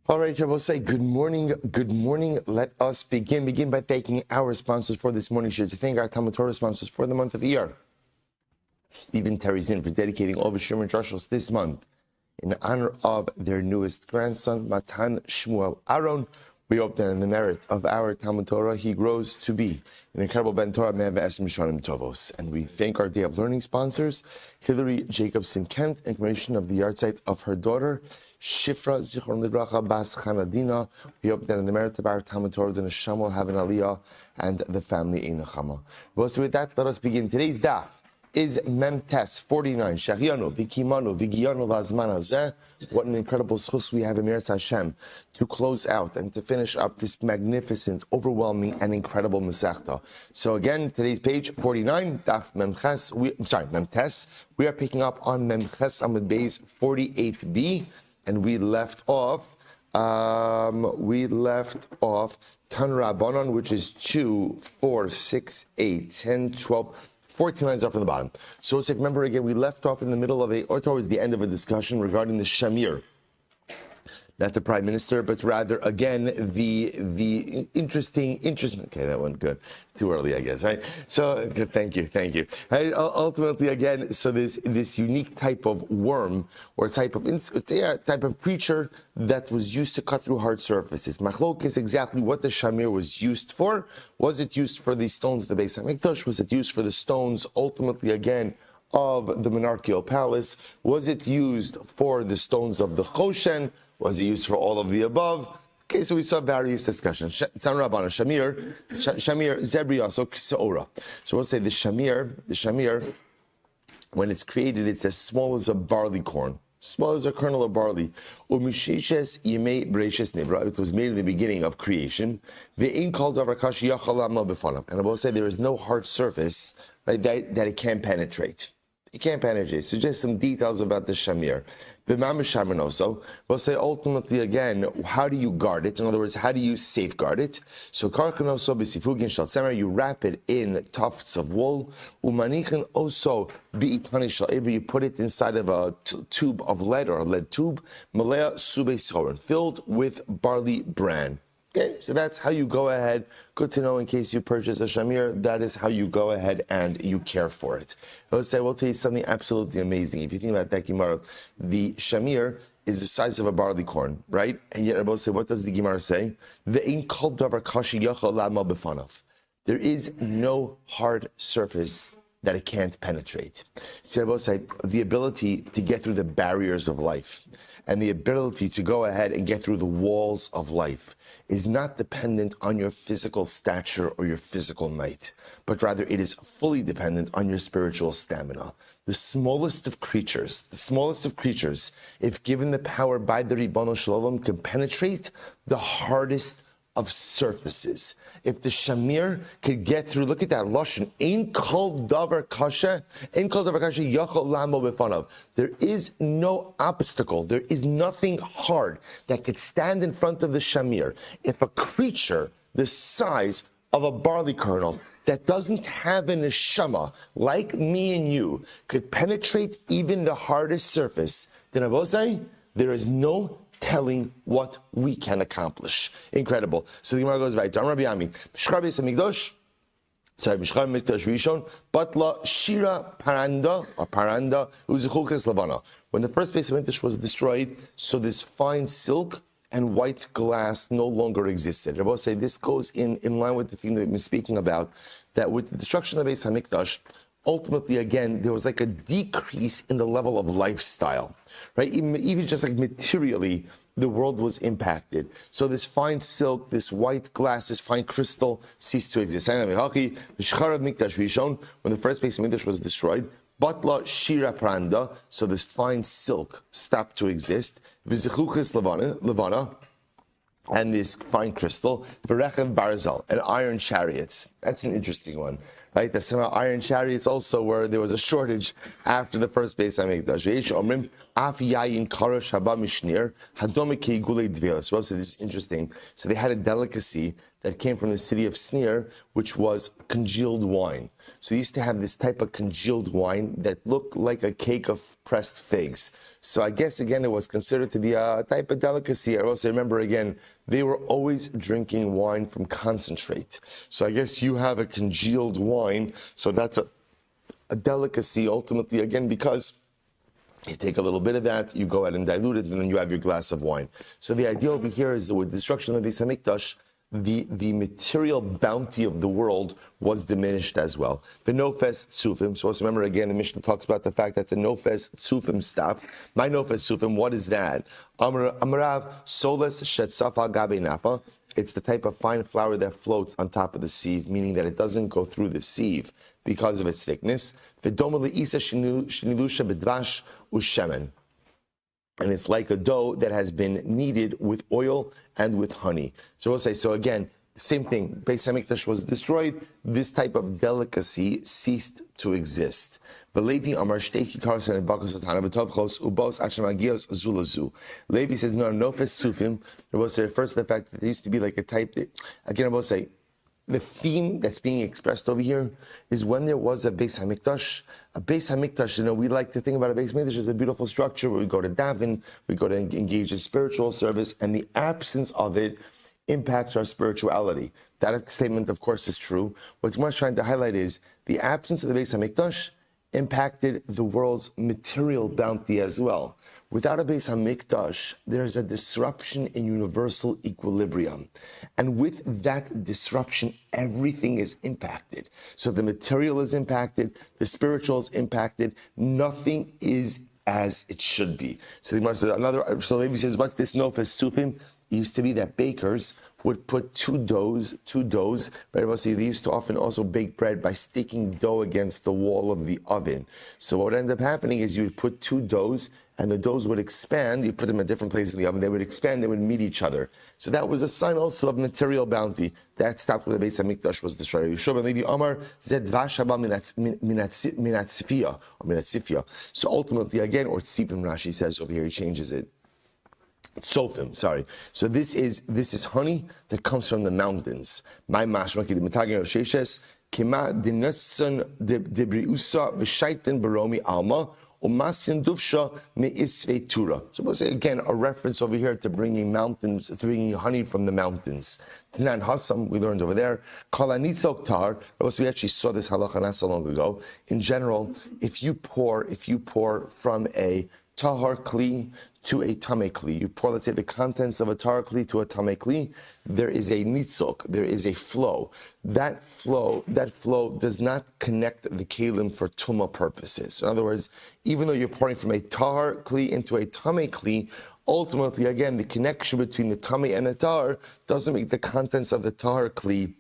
All right, we'll say good morning. Good morning. Let us begin. Begin by thanking our sponsors for this morning share. To thank our Talmud Torah sponsors for the month of Iyar. Stephen Terryzin for dedicating all of his Shamir drushos this month in honor of their newest grandson, Matan Shmuel Aaron. We hope that in the merit of our Talmud Torah, he grows to be an incredible Ben Torah Me'eh Esrim Shonim Tovos. And we thank our Day of Learning sponsors, Hillary Jacobson Kent, in commemoration of the yahrzeit of her daughter, Shifra Zichron Libracha Bas Chanadina. We hope that in the merit of our Talmud Torah, the Neshama will have an aliyah and the family in Nechama. Well, so with that, let us begin. Today's daf is Memtes 49. Shachianu, Vikimanu, Vigiyanu, Lazman Hazeh. What an incredible schus we have in Meretz Hashem to close out and to finish up this magnificent, overwhelming, and incredible Masechta. So again, today's page 49, daf Memtes. Memtes. We are picking up on Memches Amud Beis 48b. And we left off Tan Rabbanon, which is 2, 4, 6, 8, 10, 12, 14 lines off from the bottom. So let's remember again, we left off in the middle of or towards the end of a discussion regarding the Shamir. Not the prime minister, but rather, again, the interesting. Okay, that went good. Too early, I guess, right? So, good, thank you. Right, ultimately, again, so this unique type of worm or type of creature that was used to cut through hard surfaces. Machlok is exactly what the Shamir was used for. Was it used for the stones of the Beis HaMikdash? Was it used for the stones, ultimately, again, of the monarchical palace? Was it used for the stones of the Choshen? Was it used for all of the above? Okay, so we saw various discussions. Tzan Rabbanan, Shamir, Zebriyaso, Seora. So we'll say the Shamir, when it's created, it's as small as a barley corn, small as a kernel of barley. Umishishes Yemei Breishes Nivra. It was made in the beginning of creation. Ve'in kol davar kashi yachal la'amlo b'fanav. And I will say there is no hard surface, right, that it can't penetrate. It can't penetrate. So just some details about the Shamir. Also, we'll say ultimately again, how do you guard it? In other words, how do you safeguard it? So you wrap it in tufts of wool. Also, you put it inside of a tube of lead or a lead tube, filled with barley bran. Okay, so that's how you go ahead. Good to know in case you purchase a Shamir. That is how you go ahead and you care for it. Let's say, we'll tell you something absolutely amazing. If you think about that Gemara, the Shamir is the size of a barley corn, right? And yet, I will say, what does the Gemara say? There is no hard surface that it can't penetrate. So I will say, the ability to get through the barriers of life and the ability to go ahead and get through the walls of life is not dependent on your physical stature or your physical might, but rather it is fully dependent on your spiritual stamina. The smallest of creatures, if given the power by the Ribono Shel Olam, can penetrate the hardest of surfaces. If the Shamir could get through, look at that lashon, ein kol davar kasha yachol lamo b'fanav. There is no obstacle, there is nothing hard that could stand in front of the Shamir. If a creature the size of a barley kernel that doesn't have a neshama like me and you could penetrate even the hardest surface, then I will say there is no telling what we can accomplish. Incredible. So the Gemara goes right. Rabbi Ami, Mishchar Beis Hamikdash, Rishon, Batla Shira Paranda Uzuchuches Lavana. When the first Beis Hamikdash was destroyed, so this fine silk and white glass no longer existed. Rabbi say this goes in line with the thing that we've been speaking about, that with the destruction of Beis Hamikdash, ultimately, again, there was like a decrease in the level of lifestyle, right? Even just like materially, the world was impacted. So this fine silk, this white glass, this fine crystal ceased to exist. When the first Beis Hamikdash was destroyed, Batla Shira Pranda, so this fine silk stopped to exist. V'zichuches Levana, and this fine crystal, V'rechev Barzal, and iron chariots. That's an interesting one. right? The semi-iron chariots also where there was a shortage after the first Beis Hamikdash. So this is interesting. So they had a delicacy that came from the city of Sneer, which was congealed wine. So they used to have this type of congealed wine that looked like a cake of pressed figs. So I guess, again, it was considered to be a type of delicacy. I also remember, again, they were always drinking wine from concentrate. So I guess you have a congealed wine, so that's a delicacy, ultimately, again, because you take a little bit of that, you go ahead and dilute it, and then you have your glass of wine. So the idea over here is that with the destruction of the Beis Hamikdash, the material bounty of the world was diminished as well. The nofes tzufim. So let's remember again, the Mishnah talks about the fact that the nofes tzufim stopped. My nofes tzufim, what is that? Amarav soles shetzafa gabe nafa. It's the type of fine flour that floats on top of the sieve, meaning that it doesn't go through the sieve because of its thickness. V'doma le'isa shenilusha b'dvash u'shemen. And it's like a dough that has been kneaded with oil and with honey. So we'll say, so again, same thing. Beis Hamikdash was destroyed. This type of delicacy ceased to exist. Levi says, no, nofes sufim. I will say, refers to the fact that there used to be like a type, again, I will say, the theme that's being expressed over here is when there was a Beis Hamikdash. A Beis Hamikdash, we like to think about a Beis Hamikdash as a beautiful structure where we go to daven, we go to engage in spiritual service, and the absence of it impacts our spirituality. That statement, of course, is true. What Gemara is trying to highlight is the absence of the Beis Hamikdash impacted the world's material bounty as well. Without a Beis Hamikdash, there's a disruption in universal equilibrium. And with that disruption, everything is impacted. So the material is impacted, the spiritual is impacted, nothing is as it should be. So the Gemara says, so Levi says, what's this nofes sufim? It used to be that bakers would put two doughs, right? They used to often also bake bread by sticking dough against the wall of the oven. So what would end up happening is you would put two doughs, and the doughs would expand. You put them at different places in the oven. They would expand. They would meet each other. So that was a sign also of material bounty. That stopped when the Beis Hamikdash was destroyed. Yeshua ben Levi Amar zed dvash haba minatzifia or minatzifia. So ultimately, again, or tzipim, Rashi says over here, he changes it. Sofim, sorry. So this is honey that comes from the mountains. My mashma ki d'mitagin of sheishes kima dinassan debriusa v'shaitin baromi alma. So we'll say again a reference over here to bringing honey from the mountains. Tanan Hassam, we learned over there. Kalanitzok tar. We actually saw this halacha not so long ago. In general, if you pour from a tahar kli to a tamei kli, you pour, let's say, the contents of a tahar kli to a tamei kli, there is a nitzok, there is a flow. That flow does not connect the kelim for tumah purposes. So in other words, even though you're pouring from a tahar kli into a tamei kli, ultimately, again, the connection between the tamei and the tahar doesn't make the contents of the tahar kli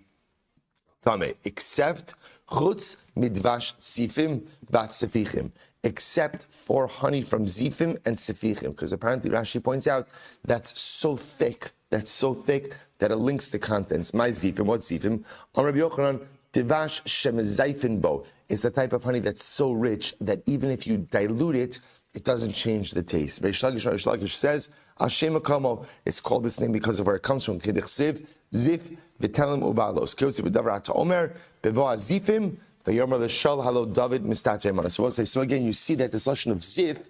tamei, except chutz midvash tzifim vatzifichim, except for honey from zifim and sefichim, because apparently Rashi points out that's so thick that it links the contents. My zifim, what zifim? On Rabbi Yochanan, tivash shemezayfin bo. It's the type of honey that's so rich that even if you dilute it, it doesn't change the taste. Reish Lakish says, Hashem Akamo, it's called this name because of where it comes from. Kedich zif, v'telem ubalos. Kiyotzi b'davrat ha'omer, bevoa zifim, v'yomer l'shal halo David mistatei mana. So again, you see that this notion of zif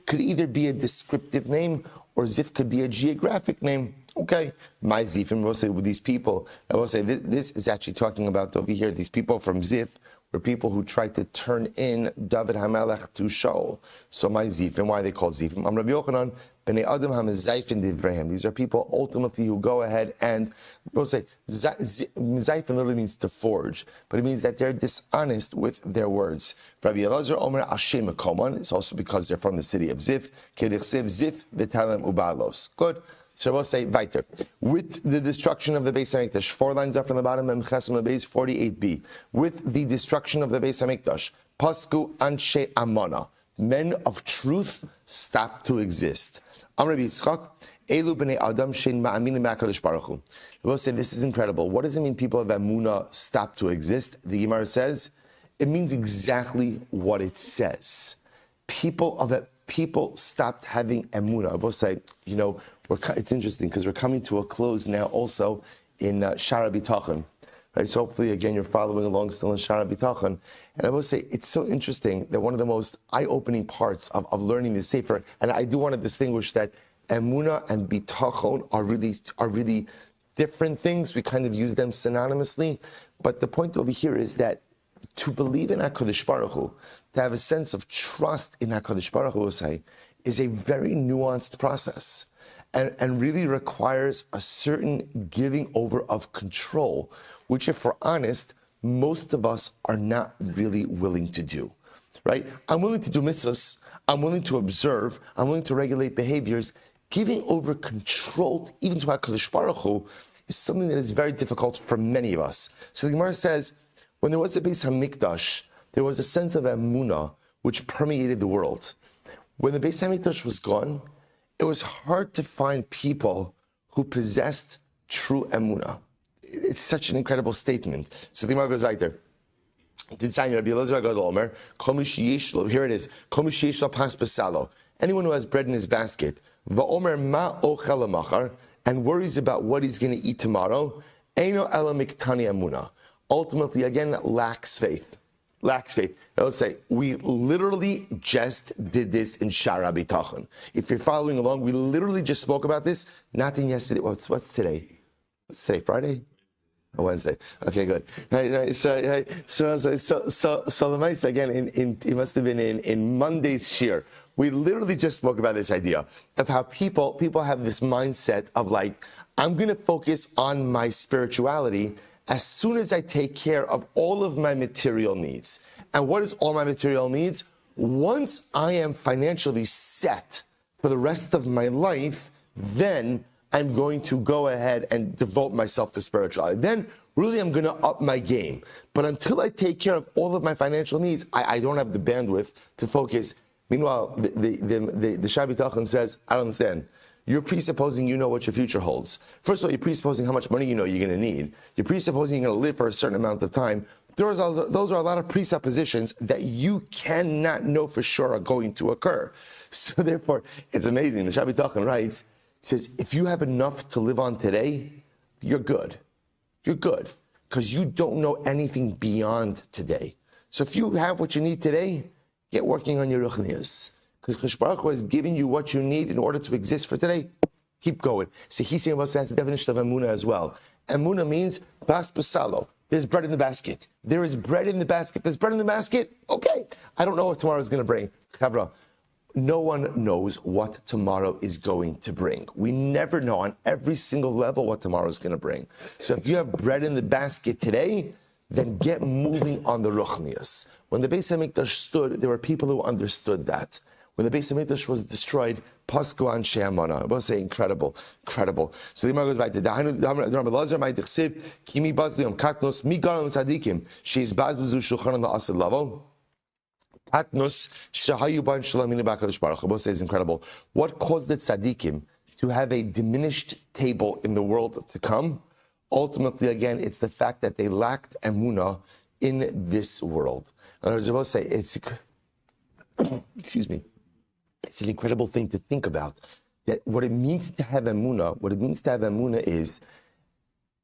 could either be a descriptive name or zif could be a geographic name. Okay, my zifim, we'll say with these people, I will say this is actually talking about over here, these people from Zif were people who tried to turn in David HaMelech to Shaul. So my zifim, why are they called zifim? I'm Rabbi Yochanan, b'nei Adam HaMezayfin divrayim. These are people ultimately who go ahead and, we'll say, zayfin literally means to forge, but it means that they're dishonest with their words. Rabbi Elazar Omer Hashem Akoman, it's also because they're from the city of Zif, Kedich Zif v'talem ubalos. Good. So we'll say weiter. With the destruction of the Beis Hamikdash, 4 lines up from the bottom, Memchesem Beis 48b. With the destruction of the Beis Hamikdash, Pasku Anshe Amona, men of truth stopped to exist. Amr Yitzchak, Elu b'nei Adam shein ma'aminim b'HaKadosh Baruch Hu. We'll say this is incredible. What does it mean people of Emunah stop to exist? The Gemara says, it means exactly what it says. People stopped having Emunah. I will say, it's interesting because we're coming to a close now also in Shara B'Tachon. Right? So hopefully, again, you're following along still in Shara B'Tachon. And I will say, it's so interesting that one of the most eye-opening parts of learning the Sefer, and I do want to distinguish that Emunah and B'Tachon are really different things. We kind of use them synonymously. But the point over here is that to believe in HaKadosh Baruch Hu, to have a sense of trust in HaKadosh Baruch Hu, is a very nuanced process and really requires a certain giving over of control, which, if we're honest, most of us are not really willing to do, right? I'm willing to do mitzvahs, I'm willing to observe, I'm willing to regulate behaviors. Giving over control, even to HaKadosh Baruch Hu, is something that is very difficult for many of us. So the Gemara says, when there was a Beis HaMikdash, there was a sense of emunah which permeated the world. When the Beis HaMikdash was gone, it was hard to find people who possessed true emunah. It's such an incredible statement. So the Gemara goes right there. Here it is. Anyone who has bread in his basket, and worries about what he's going to eat tomorrow, ultimately, again, lacks faith. Let's say, we literally just did this in Shara B'Tachon. If you're following along, we literally just spoke about this, not in yesterday. What's today? What's today, Friday? Oh, Wednesday. Okay, good. Right. So the mice, again, it must have been in Monday's shir. We literally just spoke about this idea of how people have this mindset of like, I'm going to focus on my spirituality as soon as I take care of all of my material needs. And what is all my material needs? Once I am financially set for the rest of my life, then I'm going to go ahead and devote myself to spirituality. Then really I'm going to up my game. But until I take care of all of my financial needs, I don't have the bandwidth to focus. Meanwhile, the Shara B'Tachon says, I don't understand. You're presupposing you know what your future holds. First of all, you're presupposing how much money you know you're going to need. You're presupposing you're going to live for a certain amount of time. Those are a lot of presuppositions that you cannot know for sure are going to occur. So therefore, it's amazing. The Shara B'Tachon writes, says, if you have enough to live on today, you're good. You're good. Because you don't know anything beyond today. So if you have what you need today, get working on your ruchnias. Because Kadosh Baruch Hu is giving you what you need in order to exist for today. Keep going. So he's saying that's the definition of emunah as well. Emunah means bas basalo. There's bread in the basket. There is bread in the basket. There's bread in the basket. Okay. I don't know what tomorrow is going to bring. Chavra, no one knows what tomorrow is going to bring. We never know on every single level what tomorrow is going to bring. So if you have bread in the basket today, then get moving on the ruchnias. When the Beis HaMikdash stood, there were people who understood that. When the Beis HaMikdash was destroyed, Pasku Anshe Hamana. I will say incredible. So the Gemara goes back to Rabbi Lazar Ma'itichsiv Kimi Bazlium Katnos Migaram Tzadikim She's Bazbezu Shulchan La'asad Lavo Katnos Shahayu Ban Shalamini B'Hakadosh Baruch Hu. I will say is incredible. What caused the tzadikim to have a diminished table in the world to come? Ultimately, again, it's the fact that they lacked emunah in this world. In other words, I will say excuse me. It's an incredible thing to think about. That what it means to have emunah, is,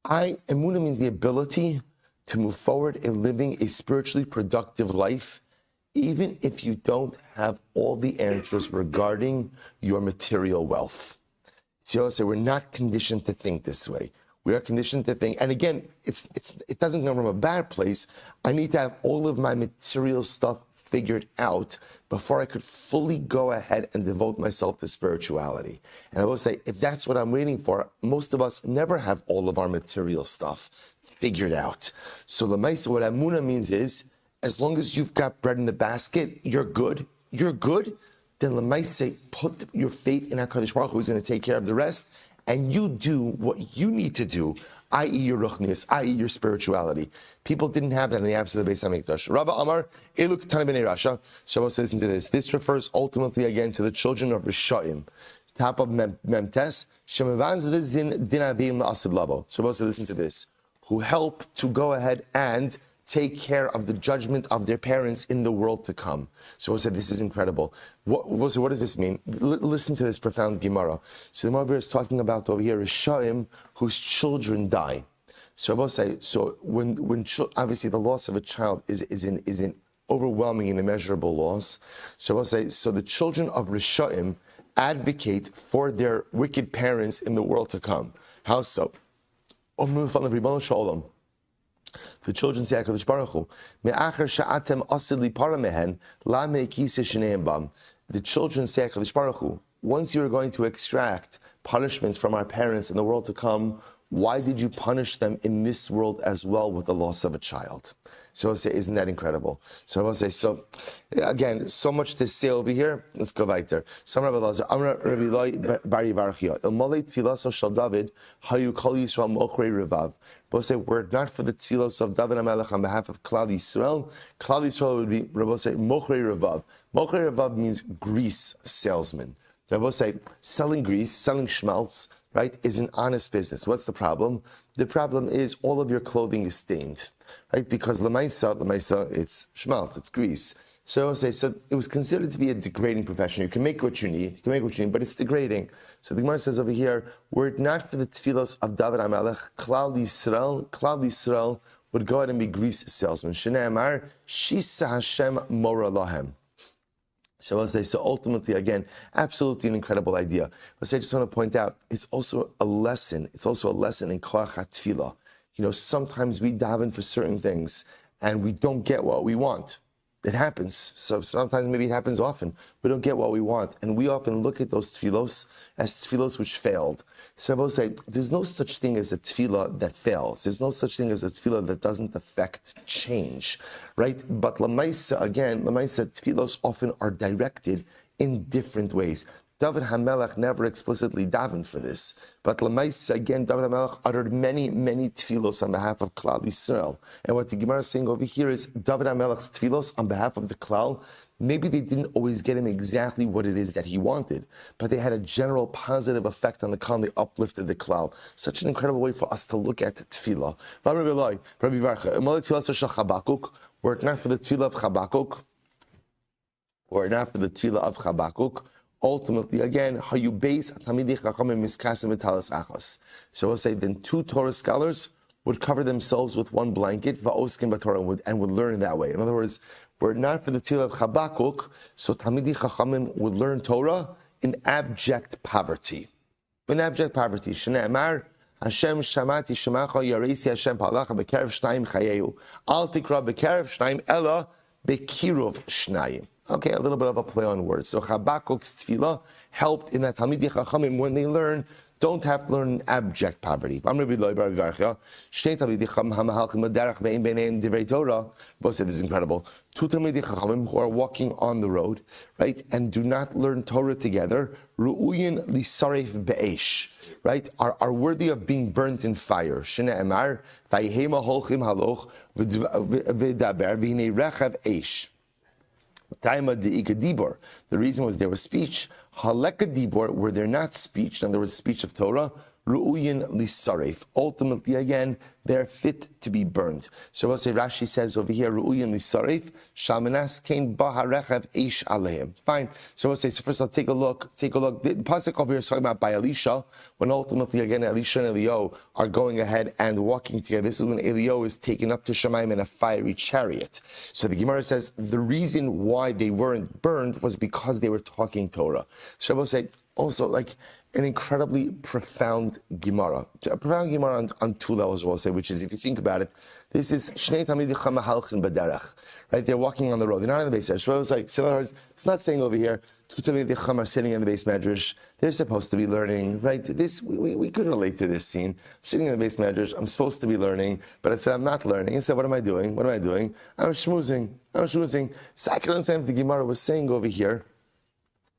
emunah means the ability to move forward in living a spiritually productive life, even if you don't have all the answers regarding your material wealth. So we're not conditioned to think this way. We are conditioned to think, and again, it doesn't come from a bad place. I need to have all of my material stuff figured out before I could fully go ahead and devote myself to spirituality. And I will say, if that's what I'm waiting for, most of us never have all of our material stuff figured out. So Lamaisa, what Emunah means is, as long as you've got bread in the basket, you're good. Then Lamaisa, put your faith in HaKadosh Baruch Hu, who's going to take care of the rest, and you do what you need to do, i.e. your ruchnius, i.e. your spirituality. People didn't have that in the absence of the Beis HaMikdash. Rabba Amar, Eluk Tana B'nei Rasha. Shabbos says into this. This refers ultimately again to the children of Rishayim, top of Memtes, Shemavanz Vizin Dinavim Asid Labo. So we'll listen to this. Who help to go ahead and take care of the judgment of their parents in the world to come. So we'll say this is incredible. What does this mean? Listen to this profound Gemara. So the Gemara is talking about over here Rishaim whose children die. So I will say, so when obviously the loss of a child is an overwhelming and immeasurable loss. So I will say, so the children of Rishaim advocate for their wicked parents in the world to come. How so? The children say, HaKadosh Baruch Hu, the children say, HaKadosh Baruch Hu, once you are going to extract punishment from our parents in the world to come, why did you punish them in this world as well with the loss of a child? So I'll say, isn't that incredible? So I will say, so again, so much to say over here. Let's go weiter. Some Rabbi Lazar, Amra Rabbi Loi Bari Varchia, Ilmalei Tfilaso Shal David, Hayu Kol Yisrael Mochrei Revav. We'll say, were it not for the tfilos of David HaMelech on behalf of Klal Yisrael would be, Rabbi say, Mochrei Revav. Mochrei Revav means grease salesman. Rabbi say, selling grease, selling schmaltz, right, is an honest business. What's the problem? The problem is all of your clothing is stained, right? Because lemaisa, it's schmaltz, it's grease. So I say, so it was considered to be a degrading profession. You can make what you need, but it's degrading. So the Gemara says over here, were it not for the tfilos of David HaMelech, Klal Yisrael would go out and be grease salesmen. Shnei Amar, Shisa Hashem Mora Lahem. So I'll say, so ultimately, again, absolutely an incredible idea. I'll say, I just want to point out, it's also a lesson. It's also a lesson in Koach HaTfilah. You know, sometimes we daven for certain things and we don't get what we want. It happens. So sometimes maybe it happens often. We don't get what we want. And we often look at those tefillos as tefillos which failed. So I will say, there's no such thing as a tefillah that fails. There's no such thing as a tefillah that doesn't affect change, right? But lamaisa, tefillos often are directed in different ways. David HaMelech never explicitly davened for this. But Lamaisa, again, David HaMelech uttered many, many tefillos on behalf of Klal Yisrael. And what the Gemara is saying over here is David HaMelech's tefillos on behalf of the Klal, maybe they didn't always get him exactly what it is that he wanted, but they had a general positive effect on the Klal, and they uplifted the Klal. Such an incredible way for us to look at tefillah. Were it not for the tefillah of Chabakuk, ultimately, again, how you base Tamidei Chachamim Miskasim V'Talas Achos. So we'll say then two Torah scholars would cover themselves with one blanket, Va'oskin B'Torah, and would learn that way. In other words, were it not for the Tefillah of Chabakuk, so Tamidei Chachamim would learn Torah in abject poverty. Shnei Amar, Hashem Shamati Shemacha Yaresi Hashem Palacha B'Kerev Shnayim Chayehu. Al Tikra B'Kerev Shnayim Ella B'Kirov Shnayim. Okay, a little bit of a play on words. So Chabakuk's tefillah helped in that Talmidei Chachamim, when they learn, don't have to learn in abject poverty. Both said this is incredible. Two Talmidei Chachamim who are walking on the road, right, and do not learn Torah together, Ru'uyin lisaref be'esh, right, are worthy of being burnt in fire. Shnei Amar, Vayhema holchim haloch v'daber v'hinei rechav eish. The reason was there was speech. Haleka dibor, where there not speech, in other words, speech of Torah, ru'uyin lisaref. Ultimately, again, they're fit to be burned. So we'll say Rashi says over here, ru'uyin lisaref, shamanas kein baharechav eish aleim. Fine. So we'll say, so first I'll take a look. The pasuk over here is talking about by Elisha, when ultimately, again, Elisha and Eliyahu are going ahead and walking together. This is when Eliyahu is taken up to Shemaim in a fiery chariot. So the Gemara says the reason why they weren't burned was because they were talking Torah. So I will say also, like, an incredibly profound Gemara. A profound Gemara on two levels, we'll say, which is, if you think about it, this is Shnei Talmidei Chacham Halchin B'derech, right? They're walking on the road. They're not in the base medrash. So I was like, so in other words, it's not saying over here, two Talmidei Chacham are sitting in the base medrash. They're supposed to be learning, right? This we could relate to this scene. I'm sitting in the base medrash. I'm supposed to be learning, but I said I'm not learning. I said, what am I doing? I'm schmoozing. So I can understand if the Gemara was saying over here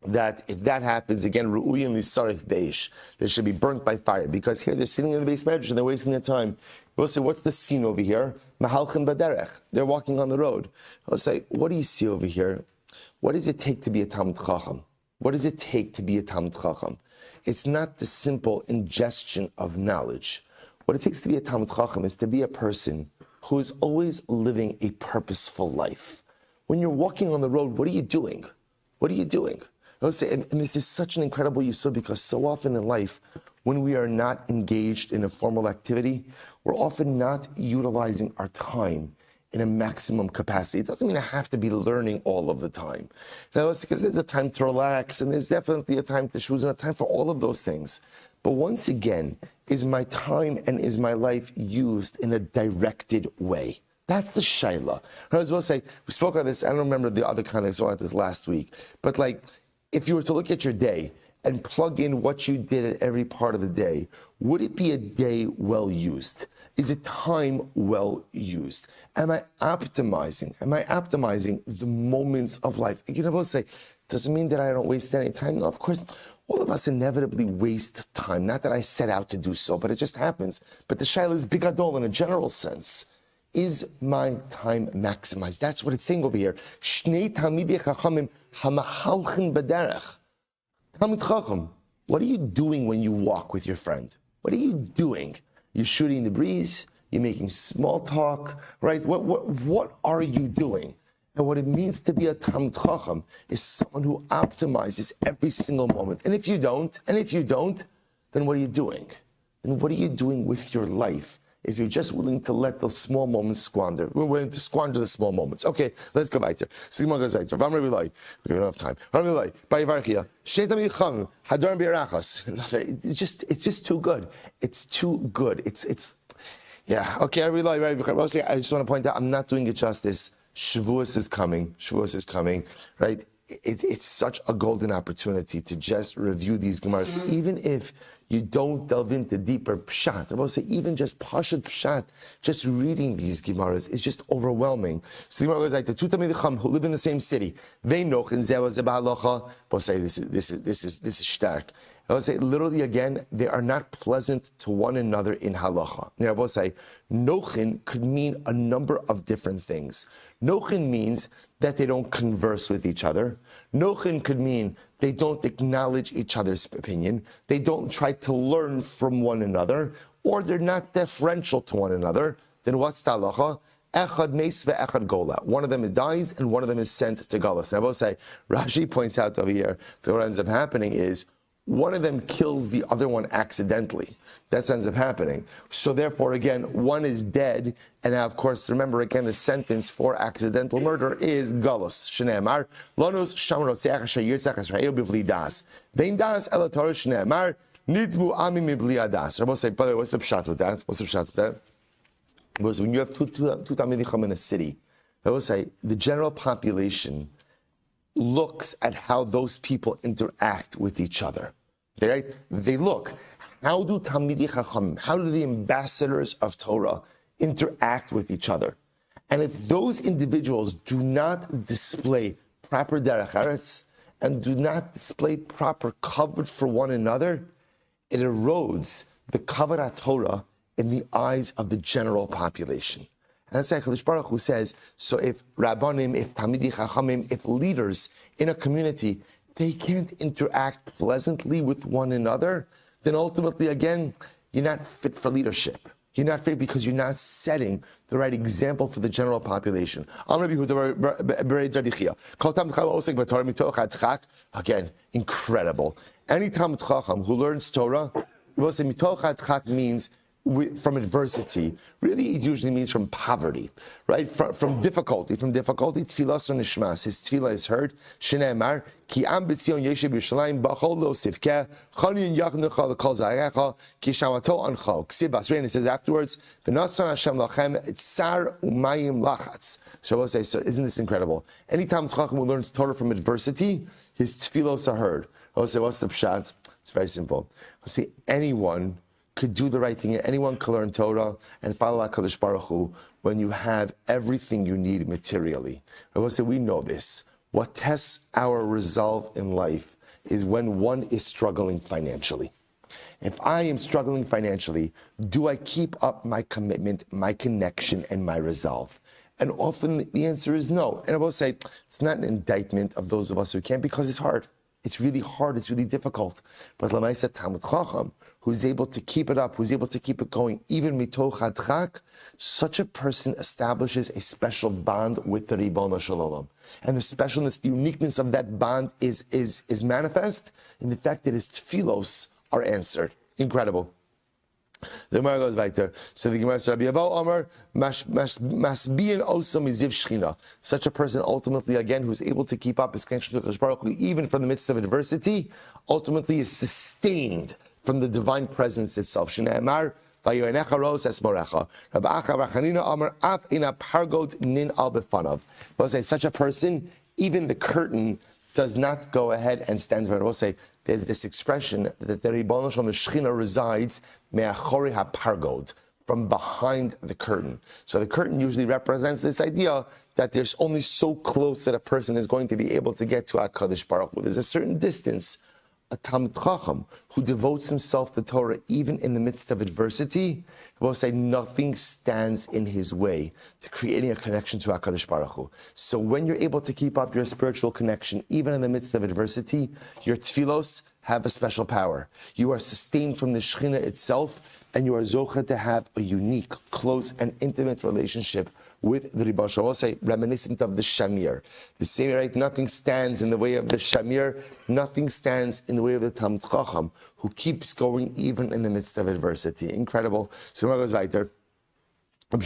that if that happens, again, ru'uyin lisarif beish, they should be burnt by fire, because here they're sitting in the base medrash and they're wasting their time. We'll say, what's the scene over here? Mahalchin baderech, they're walking on the road. I'll say, what do you see over here? What does it take to be a Talmid Chacham? What does it take to be a Talmid Chacham? it's not the simple ingestion of knowledge. What it takes to be a Talmid Chacham is to be a person who is always living a purposeful life. When you're walking on the road, what are you doing? What are you doing? I would say, and this is such an incredible yisod, because so often in life, when we are not engaged in a formal activity, we're often not utilizing our time in a maximum capacity. It doesn't mean I have to be learning all of the time. Because there's a time to relax, and there's definitely a time to shuz, and a time for all of those things. But once again, is my time and is my life used in a directed way? That's the shaila. I was going to say, we spoke about this, I don't remember the other kind, I saw this last week, but like, if you were to look at your day and plug in what you did at every part of the day, would it be a day well used? Is it time well used? Am I optimizing? Am I optimizing the moments of life? You know, say, doesn't mean that I don't waste any time. No, of course, all of us inevitably waste time. Not that I set out to do so, but it just happens. But the shaila is bigadol in a general sense. Is my time maximized? That's what it's saying over here. Shnei talmidei chachamim hamahalchin b'derech. Talmid chacham, what are you doing when you walk with your friend? What are you doing? You're shooting the breeze. You're making small talk, right? What are you doing? And what it means to be a Talmid Chacham is someone who optimizes every single moment. And if you don't, then what are you doing? And what are you doing with your life if you're just willing to let those small moments squander? We're willing to squander the small moments. Okay, let's go back there. Sigmar goes right there. We don't have time. It's just too good. It's too good. Yeah. Okay, I just want to point out, I'm not doing it justice. Shavuos is coming, right? It's such a golden opportunity to just review these Gemaras, even if you don't delve into deeper pshat. I will say, even just pashat pshat, just reading these Gemaras is just overwhelming. So the Gemara goes like the two Talmidei Chacham who live in the same city. They know this is stark. I will say, literally again, they are not pleasant to one another in halacha. Now, I will say, nochin could mean a number of different things. Nochin means that they don't converse with each other. Nochin could mean they don't acknowledge each other's opinion. They don't try to learn from one another, or they're not deferential to one another. Then what's the halacha? Echad meis ve'echad gola. One of them dies and one of them is sent to Galus. And I will say, Rashi points out over here that what ends up happening is one of them kills the other one accidentally. That ends up happening. So therefore, again, one is dead. And now, of course, remember again, the sentence for accidental murder is galus. Shneemar, lonos shamrotzeach asher yirzach Yisrael b'vli das. Vein das el Torah shneemar, nidmu ami mibli adas. Rabbi say, by the way, what's the pshat with that? Because when you have two Talmidei Chacham in a city, I will say, the general population looks at how those people interact with each other. They look, how do Talmidei Chacham, how do the ambassadors of Torah interact with each other? And if those individuals do not display proper derech eretz and do not display proper kavod for one another, it erodes the kavod Torah in the eyes of the general population. And that's HaKadosh Baruch Hu says, so if Rabbanim, if Talmidei Chachamim, if leaders in a community, they can't interact pleasantly with one another, then ultimately, again, you're not fit for leadership. You're not fit because you're not setting the right example for the general population. Again, incredible. Any Talmid Chacham who learns Torah, we'll say mitoch hadchak means from adversity. Really, it usually means from poverty, right? From difficulty. Tefillah son nishmas. His tefillah is heard. Shneemar ki am b'tzion yeshiv Yerushalayim b'chol lo sivkeh chanin yachnecha l'kol zayecha ki shamato anchal. Ksiv basrein. It says afterwards, v'nasan Hashem lachem tsar umayim lachatz. So I will say, so isn't this incredible? Any Talmid Chacham who learns Torah from adversity, his tefillos are heard. I will say, what's the pshat? It's very simple. I'll say anyone could do the right thing. Anyone can learn Torah and follow HaKadosh Baruch Hu when you have everything you need materially. I will say, we know this. What tests our resolve in life is when one is struggling financially. If I am struggling financially, do I keep up my commitment, my connection, and my resolve? And often the answer is no. And I will say, it's not an indictment of those of us who can't, because it's hard. It's really hard, it's really difficult. But Lamaisa Talmid Chacham, who's able to keep it up, who's able to keep it going, even mitoch hadchak, such a person establishes a special bond with the Ribono Shel Olam. And the specialness, the uniqueness of that bond is manifest in the fact that his tefillos are answered. Incredible. The Gemara goes back there. So the Gemara says, Rabbi Yavo Omer, masbiyan osam miziv shchina. Such a person, ultimately, again, who's able to keep up his connection to Hakadosh Baruch Hu, even from the midst of adversity, ultimately is sustained from the divine presence itself. Shneimar vayonecha ros es morecha. Rabbi Acha Rachanina Omer af ina pargod nin al befanav. We'll say such a person, even the curtain does not go ahead and stand for it. We'll say there's this expression that the Ribono Shel Olam, the Shechina, resides me'achori ha'pargod, from behind the curtain. So the curtain usually represents this idea that there's only so close that a person is going to be able to get to HaKadosh Baruch Hu. There's a certain distance. A Talmid Chacham who devotes himself to Torah even in the midst of adversity, will say nothing stands in his way to creating a connection to HaKadosh Baruch Hu. So when you're able to keep up your spiritual connection even in the midst of adversity, your tefillos have a special power. You are sustained from the Shechina itself, and you are zocha to have a unique, close, and intimate relationship with the Ribono Shel Olam. We'll say reminiscent of the Shamir. The same, right? Nothing stands in the way of the Shamir. Nothing stands in the way of the Talmid Chacham, who keeps going even in the midst of adversity. Incredible. So Gemara goes back there. The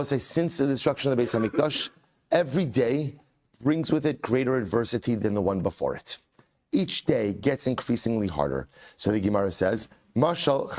say, since the destruction of the Beis Hamikdash, every day brings with it greater adversity than the one before it. Each day gets increasingly harder. So the Gemara says, Mashal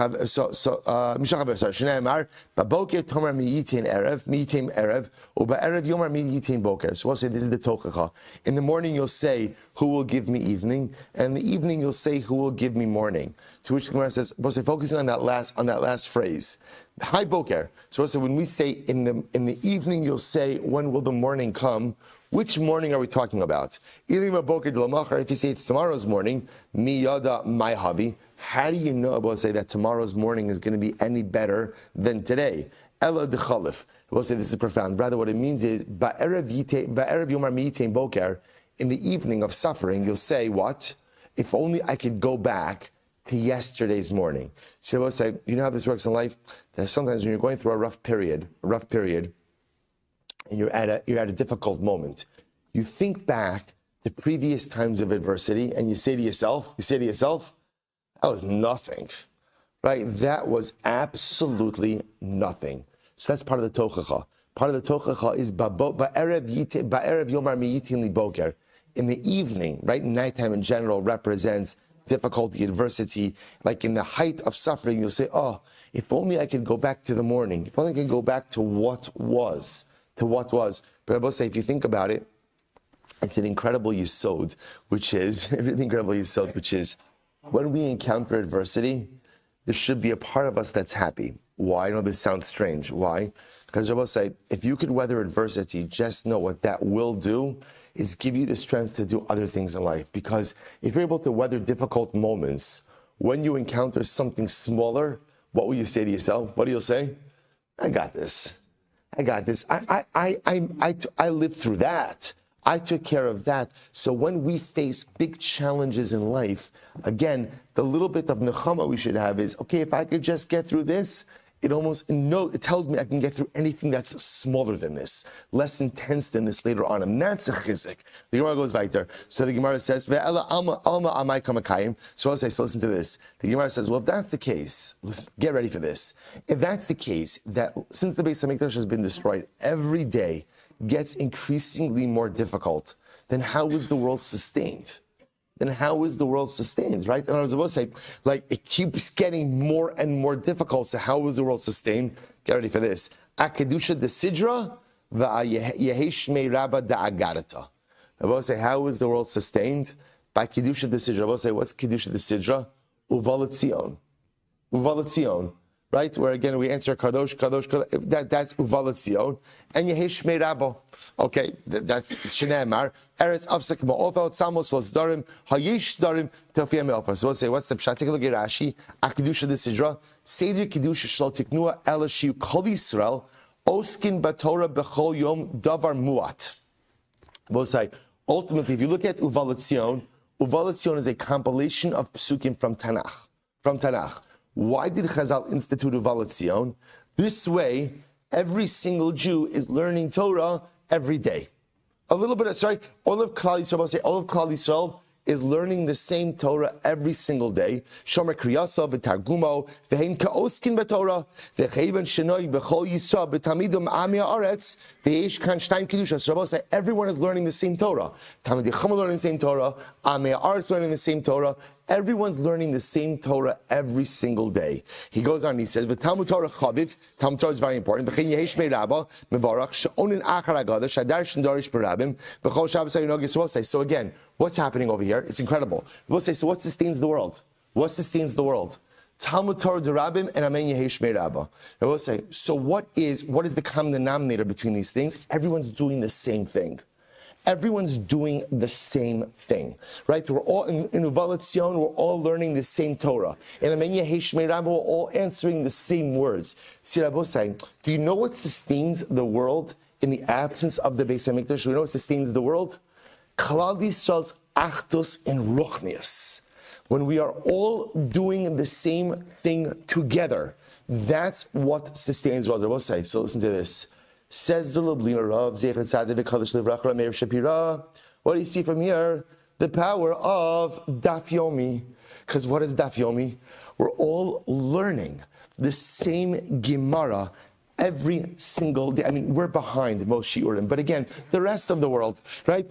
Shneimar Baboker Tomer Miyitin Erev Uba-Erev Yomar Miyitin Boker. So we'll say this is the Tochacha. In the morning you'll say, who will give me evening? And in the evening you'll say, who will give me morning? To which the Gemara says, we'll say, focusing on that last phrase. Hi Boker. So we'll say, when we say in the evening you'll say, when will the morning come? Which morning are we talking about? If you say it's tomorrow's morning, miyada my hobby. How do you know about say that tomorrow's morning is going to be any better than today? Ella de Chalif. We'll say this is profound. Rather, what it means is ba'erev yomar miyitain boker. In the evening of suffering, you'll say what? If only I could go back to yesterday's morning. So we'll say, you know how this works in life? That sometimes when you're going through a rough period, and you're at a difficult moment, you think back to previous times of adversity, and you say to yourself, that was nothing, right? That was absolutely nothing. So that's part of the Tochacha. Part of the Tochacha is ba'erev yomar miyitin li boker. In the evening, right? Nighttime in general represents difficulty, adversity. Like in the height of suffering, you'll say, oh, if only I could go back to the morning. If only I could go back to what was. But I will say, if you think about it, it's an incredible yesod, which is when we encounter adversity, there should be a part of us that's happy. Why? I know this sounds strange. Why? Because I will say, if you could weather adversity, just know what that will do is give you the strength to do other things in life. Because if you're able to weather difficult moments, when you encounter something smaller, what will you say to yourself? What do you say? I got this. I lived through that. I took care of that. So when we face big challenges in life, again, the little bit of nechama we should have is, okay, if I could just get through this, it tells me I can get through anything that's smaller than this, less intense than this later on. And that's a chizik. The Gemara goes back there. So the Gemara says, so I'll say, so listen to this. The Gemara says, well, if that's the case, get ready for this. If that's the case, that since the Beis Hamikdash has been destroyed, every day gets increasingly more difficult, then how is the world sustained? Right? And I was about to say, like, it keeps getting more and more difficult. So how is the world sustained? Get ready for this. Akedusha de sidra v'yeheshmei rabba da'agarata. I will say, how is the world sustained? By kedusha de sidra. I will say, what's kedusha de sidra? Uvalatzion. Right? Where again we answer kadosh. That's uvalatzion. And yeheshmei rabba. Okay, that's Shneimar. Eretz Afsek Ma'ofel Tzamos Darim Hayesh Darim Tofia Me'ofel. So we'll say, what's the pshat? Take a look at Rashi. Akidusha de Sidra. Seder Kedusha Shlo Tiknua Ela Shiu Kol Yisrael Oskin baTorah bechol yom davar muat. We'll say, ultimately, if you look at Uvalatzion is a compilation of psukim from Tanakh. Why did Chazal institute Uvalatzion? This way, every single Jew is learning Torah every day. All of Klal Yisrael is learning the same Torah every single day. Shomer kriyasa v'targumo v'hein ka'oskin b'Torah v'cheiven shenoi b'chol Yisrael b'tamidum ami haaretz v'yesh kan shtayim kedushas. Rabbi say everyone is learning the same Torah. Talmidei Chacham learning the same Torah. Ami haaretz learning the same Torah. Everyone's learning the same Torah every single day. He goes on and he says, "V'talmud Torah chaviv." Talmud Torah is very important. V'chein yehesh mei rabba mevarach she'onin achar agada shadar shendarish berabim v'chol Shabbos hayinogis. So again, what's happening over here? It's incredible. We'll say, so what sustains the world? What sustains the world? Talmud Torah derabim and amen yehesh mei rabba. And we'll say, so what is the common denominator between these things? Everyone's doing the same thing. Everyone's doing the same thing, right? We're all in Uvalatzion, we're all learning the same Torah. In Amen Yehesh Mei Rabba, we're all answering the same words. See, Rabbi was saying, do you know what sustains the world in the absence of the Beis HaMikdash? Do you know what sustains the world? Klal Yisrael's Achdus and Ruchnius. When we are all doing the same thing together, that's what sustains the world. Rabbi was saying, so listen to this. Says the Lubliner Rav Zecher Tzaddik V'Kadosh Livracha Meir Shapira. What do you see from here? The power of Daf Yomi. Because what is Daf Yomi? We're all learning the same Gemara every single day. I mean, we're behind most shiurim, but again, the rest of the world, right?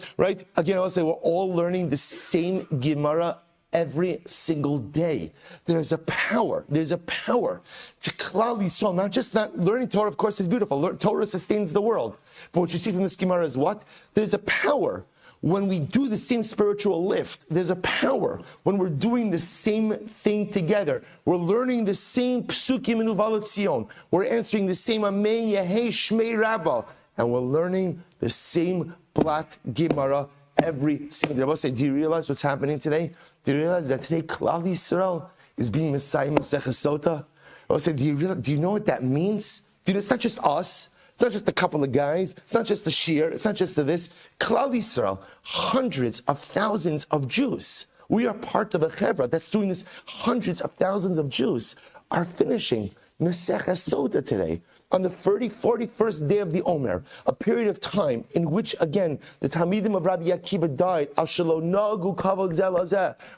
Again, I'll say we're all learning the same Gemara every single day. There's a power to Klal Yisrael, not just that learning Torah, of course, is beautiful. Torah sustains the world. But what you see from this Gemara is what? There's a power when we do the same spiritual lift. There's a power when we're doing the same thing together. We're learning the same psukim in Uvalatzion. We're answering the same Amen Yehesh Mei Rabba. And we're learning the same Blat Gemara every single day. I will say, do you realize what's happening today? Do you realize that today Klal Yisrael is being Messiah Masechah Sotah? I will say, do you know what that means? It's not just us. It's not just a couple of guys. It's not just the Shir. It's not just this. Klal Yisrael, hundreds of thousands of Jews. We are part of a chevra that's doing this. Hundreds of thousands of Jews are finishing Masechah Sotah today, on the 41st day of the Omer, a period of time in which, again, the Talmidim of Rabbi Akiva died.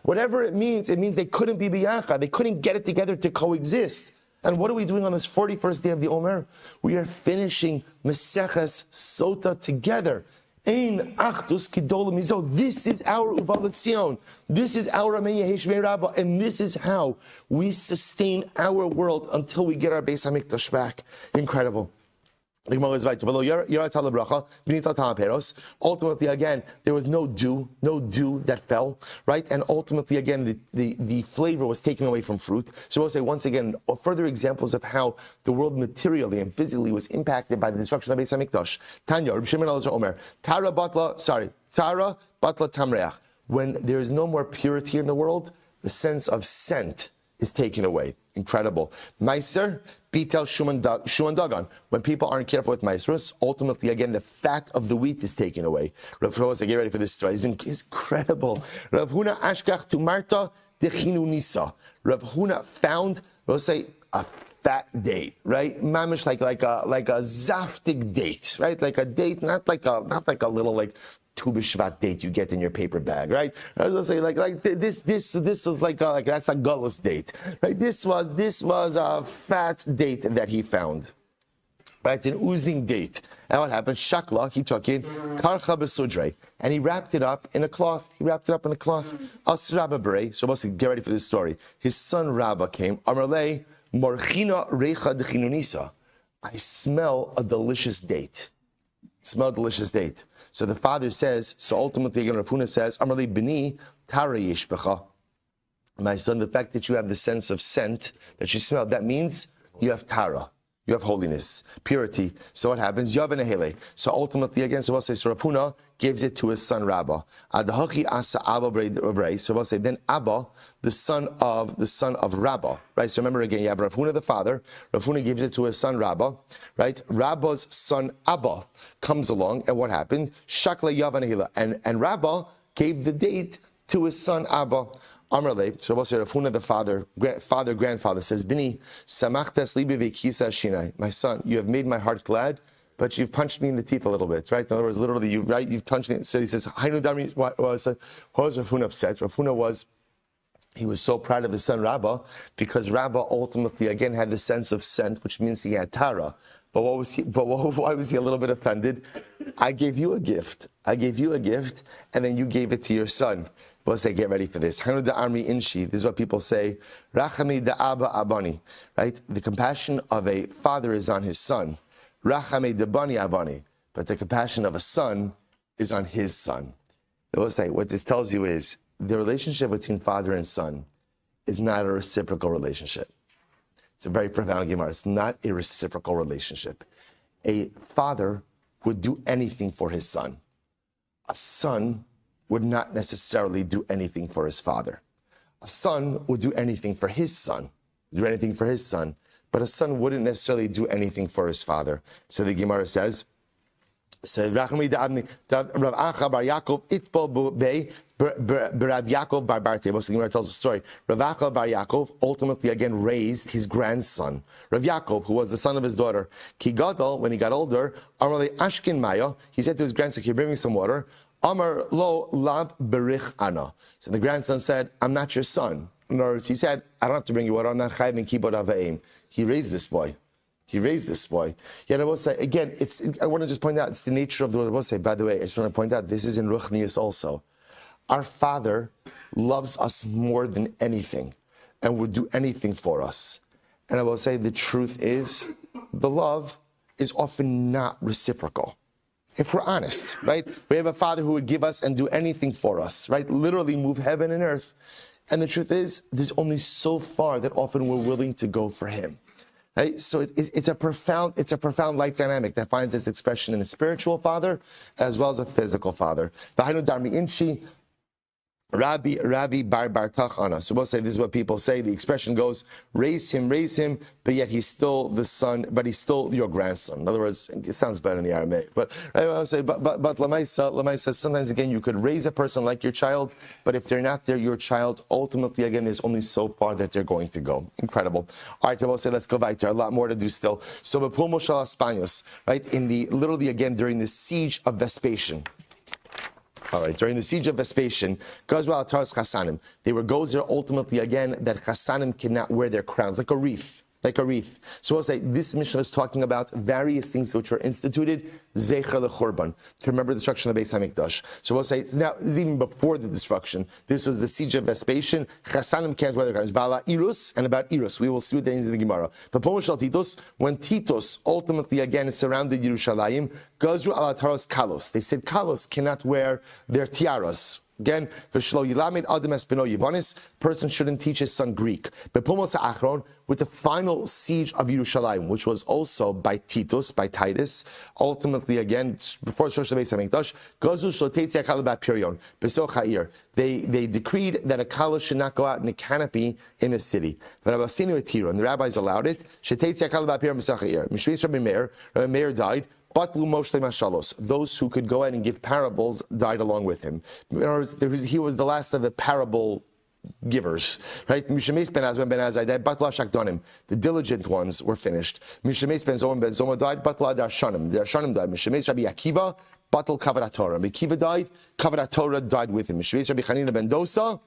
Whatever it means they couldn't be biyachad. They couldn't get it together to coexist. And what are we doing on this 41st day of the Omer? We are finishing Maseches Sotah together. Ein achdus kidol mizo. This is our Uvalatzion. This is our Amen Yehesh Mei Rabba, and this is how we sustain our world until we get our Beis HaMikdash back. Incredible. Ultimately, again, there was no dew that fell, right? And ultimately, again, the flavor was taken away from fruit. So we'll say, once again, further examples of how the world materially and physically was impacted by the destruction of Beis HaMikdash. Tanya, Rabbi Shimon Omer, Tara Batla Tamreach. When there is no more purity in the world, the sense of scent is taken away. Incredible. Meiser, Bitel Shuman Dagan. When people aren't careful with Meisrus, ultimately, again, the fat of the wheat is taken away. Rav Huna, get ready for this story. It's incredible. Rav Huna Ashkach to Marta Dechinu Nisa. Rav Huna found, we'll say, a fat date, right? Mamish like a zaftig date, right? Like a date, not like a little like Tu B'Shvat date you get in your paper bag, right? I was gonna say like this is like that's a gullus date, right? This was a fat date that he found, right? An oozing date. And what happened? Shakla, he took it, Karcha B'Sudre, and he wrapped it up in a cloth. As Rabba Berei, so let's get ready for this story. His son Rabba came. Amarle Morchina Recha Dechinunisa. I smell a delicious date. So the father says, so ultimately again Rav Huna says, Amarli b'ni tara yesh b'cha. My son, the fact that you have the sense of scent, that you smell, that means you have tara. you have holiness, purity. So what happens? Yav and Ehele. So ultimately, again, so we'll say, so Rav Huna gives it to his son Rabba. Adahachi asa Abba brei. So we'll say, then Abba, the son of Rabba, right? So remember again, you have Rav Huna the father. Rav Huna gives it to his son Rabba, right? Rabba's son Abba comes along, and what happened? Shakla Yav and Ehele. And Rabba gave the date to his son Abba. Amrle, so we'll say Rav Huna the grandfather says, Bini, samachtas libi v'kisa shinai. My son, you have made my heart glad, but you've punched me in the teeth a little bit, right? In other words, literally, you've punched me. So he says, Hainu dami. Why was Rav Huna upset? Rav Huna he was so proud of his son Rabba, because Rabba ultimately again had the sense of scent, which means he had tara. But why was he a little bit offended? I gave you a gift, and then you gave it to your son. We'll say, get ready for this. This is what people say. Rachami da Abba Abani. Right? The compassion of a father is on his son. Rachami da Bani Abani. But the compassion of a son is on his son. We'll say, what this tells you is the relationship between father and son is not a reciprocal relationship. It's a very profound Gemara. It's not a reciprocal relationship. A father would do anything for his son. A son would not necessarily do anything for his father. A son would do anything for his son, but a son wouldn't necessarily do anything for his father. So the Gemara says, Rav Acha bar Yaakov itpol bei Rav Yaakov bar Bartei. The Gemara tells a story. Rav Acha bar Yaakov ultimately again raised his grandson, Rav Yaakov, who was the son of his daughter. Ki gadol, when he got older, Amar Ashkin Maya, he said to his grandson, "Can you bring me some water?" Amar lo lav berich ana. So the grandson said, "I'm not your son." In other words, he said, "I don't have to bring you water. I'm not chayv in kibod avaim." He raised this boy. Yet I will say, again, I want to just point out, it's the nature of the word I will say. By the way, I just want to point out, this is in Ruchnius also. Our Father loves us more than anything and would do anything for us. And I will say, the truth is, the love is often not reciprocal. If we're honest, right? We have a Father who would give us and do anything for us, right? Literally move heaven and earth. And the truth is, there's only so far that often we're willing to go for Him. Right? So it's a profound life dynamic that finds its expression in a spiritual father as well as a physical father. Rabbi bar Tachana. So we'll say this is what people say. The expression goes, raise him, but yet he's still the son, but he's still your grandson. In other words, it sounds better in the Aramaic. But I'll say, but Lamaisa, sometimes again you could raise a person like your child, but if they're not your child, ultimately again there's only so far that they're going to go. Incredible. All right, we'll say let's go back. There are a lot more to do still. So Bepumo Shal Aspanios, right? Literally again during the siege of Vespasian. All right, during the siege of Vespasian, Gazwa Ataras Chasanim, they were gozer ultimately again that Chasanim cannot wear their crowns, like a wreath. So we'll say this Mishnah is talking about various things which were instituted, Zecher LeChurban, to remember the destruction of the Beis HaMikdash. So we'll say, now, this is even before the destruction. This was the siege of Vespasian. Chasanim can't wear their crowns. Bala Irus, and about Irus. We will see what that means in the Gemara. But Pomoshal Titus, when Titus ultimately again surrounded Yerushalayim, Gazru Al Ataros Kalos. They said Kalos cannot wear their tiaras. Again, person shouldn't teach his son Greek. But with the final siege of Yerushalayim, which was also by Titus, by Titus, ultimately again, before the Beis HaMikdash, they decreed that a kala should not go out in a canopy in a city. And the rabbis allowed it. Rabbi Meir died. Those who could go out and give parables died along with him. In other words, he was the last of the parable givers, right? Ben Azai died, the diligent ones were finished. Ben Zoma died, the Darshanim died. Rabbi Akiva, Kavod HaTorah. Rabbi Akiva died, Kavod HaTorah died with him. Rabbi Chanina ben Dosa,